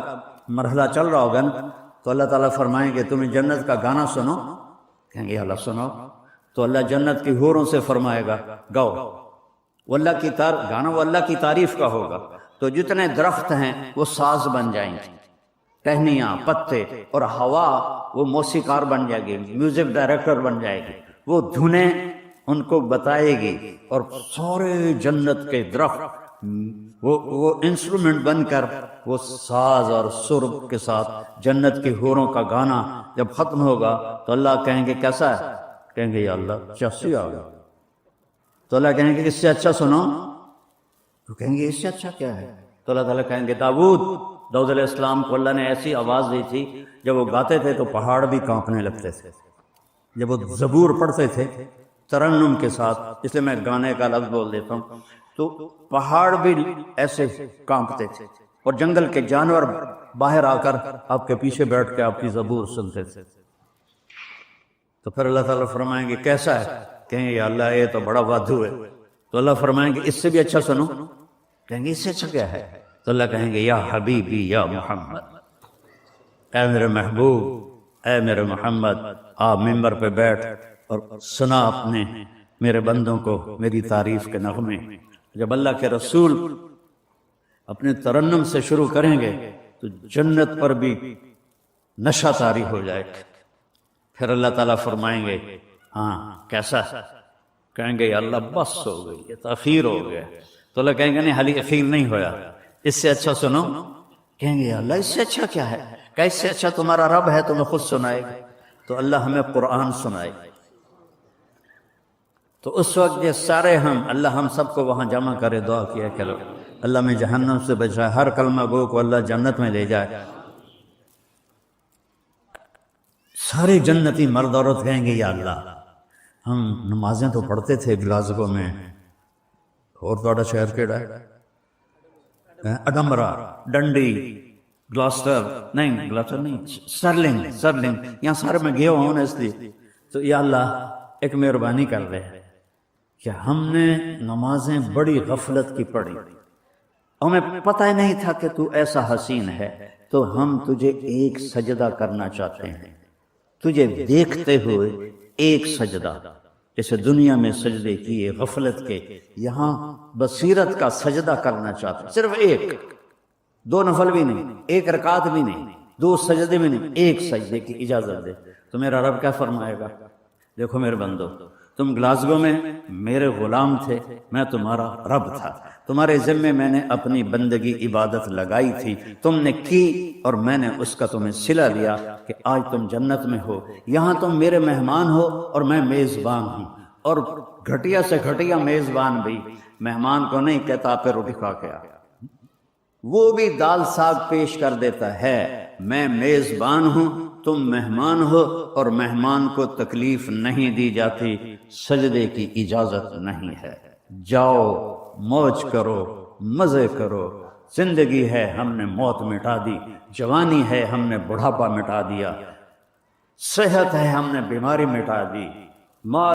C: مرحلہ چل رہا ہوگا نا تو اللہ تعالیٰ فرمائیں گے تمہیں جنت کا گانا سنو، کہیں گے اللہ سنو، تو اللہ جنت کی حوروں سے فرمائے گا گاؤ، وہ اللہ کی گانا وہ اللہ کی تعریف کا ہوگا، تو جتنے درخت ہیں وہ ساز بن جائیں گے، ٹہنیاں، پتے، اور ہوا وہ موسیقار بن جائے گی، میوزک ڈائریکٹر بن جائے گی، وہ دھنیں ان کو بتائے گی، اور سارے جنت کے درخت وہ انسٹرومنٹ بن کر وہ ساز اور سر کے ساتھ جنت کی حوروں کا گانا جب ختم ہوگا تو اللہ کہیں گے کیسا ہے؟ کہیں گے یا اللہ چاسی آ گیا، تو اللہ کہیں گے اس سے اچھا سنو، تو کہیں گے اس سے اچھا کیا ہے؟ تو اللہ تعالیٰ کہیں گے داؤد علیہ السلام کو اللہ نے ایسی آواز دی تھی جب وہ گاتے تھے تو پہاڑ بھی کانپنے لگتے تھے، جب وہ زبور پڑھتے تھے ترنم کے ساتھ، اس لیے میں گانے کا لفظ بول دیتا ہوں، تو پہاڑ بھی ایسے کانپتے تھے، اور جنگل کے جانور باہر آ کر آپ کے پیچھے بیٹھ کے آپ کی زبور سنتے تھے۔ تو پھر اللہ تعالیٰ فرمائیں گے کیسا ہے؟ کہیں گے یا اللہ یہ تو بڑا وادھو ہے، تو اللہ فرمائیں گے اس سے بھی اچھا سنو، کہیں گے اس سے اچھا کیا ہے؟ تو اللہ کہیں گے یا حبیبی یا محمد، اے میرے محبوب، اے میرے محمد، آپ ممبر پہ بیٹھ اور سنا اپنے میرے بندوں کو میری تعریف کے نغمے۔ جب اللہ کے رسول اپنے ترنم سے شروع کریں گے تو جنت پر بھی نشہ طاری ہو جائے گا، پھر اللہ تعالیٰ فرمائیں گے ہاں کیسا؟ کہیں گے یا اللہ بس ہو گئی، یہ تاخیر ہو گیا، تو اللہ کہیں گے نہیں حالی اخیر نہیں ہویا، اس سے اچھا سنو، کہیں گے یا اللہ اس سے اچھا کیا ہے؟ کہ اس سے اچھا تمہارا رب ہے، تمہیں خود سنائے گا، تو اللہ ہمیں قرآن سنائے گا۔ تو اس وقت یہ سارے اللہ ہم سب کو وہاں جمع کرے، دعا کیا کرو اللہ میں جہنم سے بچائے، ہر کلمہ گو کو اللہ جنت میں لے جائے۔ سارے جنتی مرد عورت کہیں گے یا اللہ ہم نمازیں تو پڑھتے تھے گلاسگو میں، اور تھوڑا شہر کیڑا ہے اڈمبرا، ڈنڈی، گلاسٹر نہیں سرلنگ، یہاں سارے میں گیا ہوں نا، اس لیے تو یا اللہ ایک مہربانی کر رہے ہیں کہ ہم نے نمازیں بڑی غفلت کی پڑھی، ہمیں پتہ ہی نہیں تھا کہ تو ایسا حسین ہے، تو ہم تجھے ایک سجدہ کرنا چاہتے ہیں، تجھے دیکھتے ہوئے ایک سجدہ، جیسے دنیا میں سجدے کیے غفلت کے، یہاں بصیرت کا سجدہ کرنا چاہتے ہیں، صرف ایک، 2 نفل بھی نہیں، 1 رکعت بھی نہیں، دو سجدے میں نہیں، ایک سجدے کی اجازت دے تو میرا رب کیا فرمائے گا؟ دیکھو میرے بندو، تم گلاسگو میں میرے غلام تھے، میں تمہارا رب تھا، تمہارے ذمے میں نے اپنی بندگی عبادت لگائی تھی، تم نے کی اور میں نے اس کا تمہیں صلہ دیا کہ آج تم جنت میں ہو، یہاں تم میرے مہمان ہو اور میں میزبان ہوں، اور گھٹیا سے گھٹیا میزبان بھی مہمان کو نہیں کہتا آپ پہ روٹی کھا کے آ، وہ بھی دال ساگ پیش کر دیتا ہے، میں میزبان ہوں تم مہمان ہو، اور مہمان کو تکلیف نہیں دی جاتی، سجدے کی اجازت نہیں ہے، جاؤ موج کرو مزے کرو، زندگی ہے ہم نے موت مٹا دی، جوانی ہے ہم نے بڑھاپا مٹا دیا، صحت ہے ہم نے بیماری مٹا دی،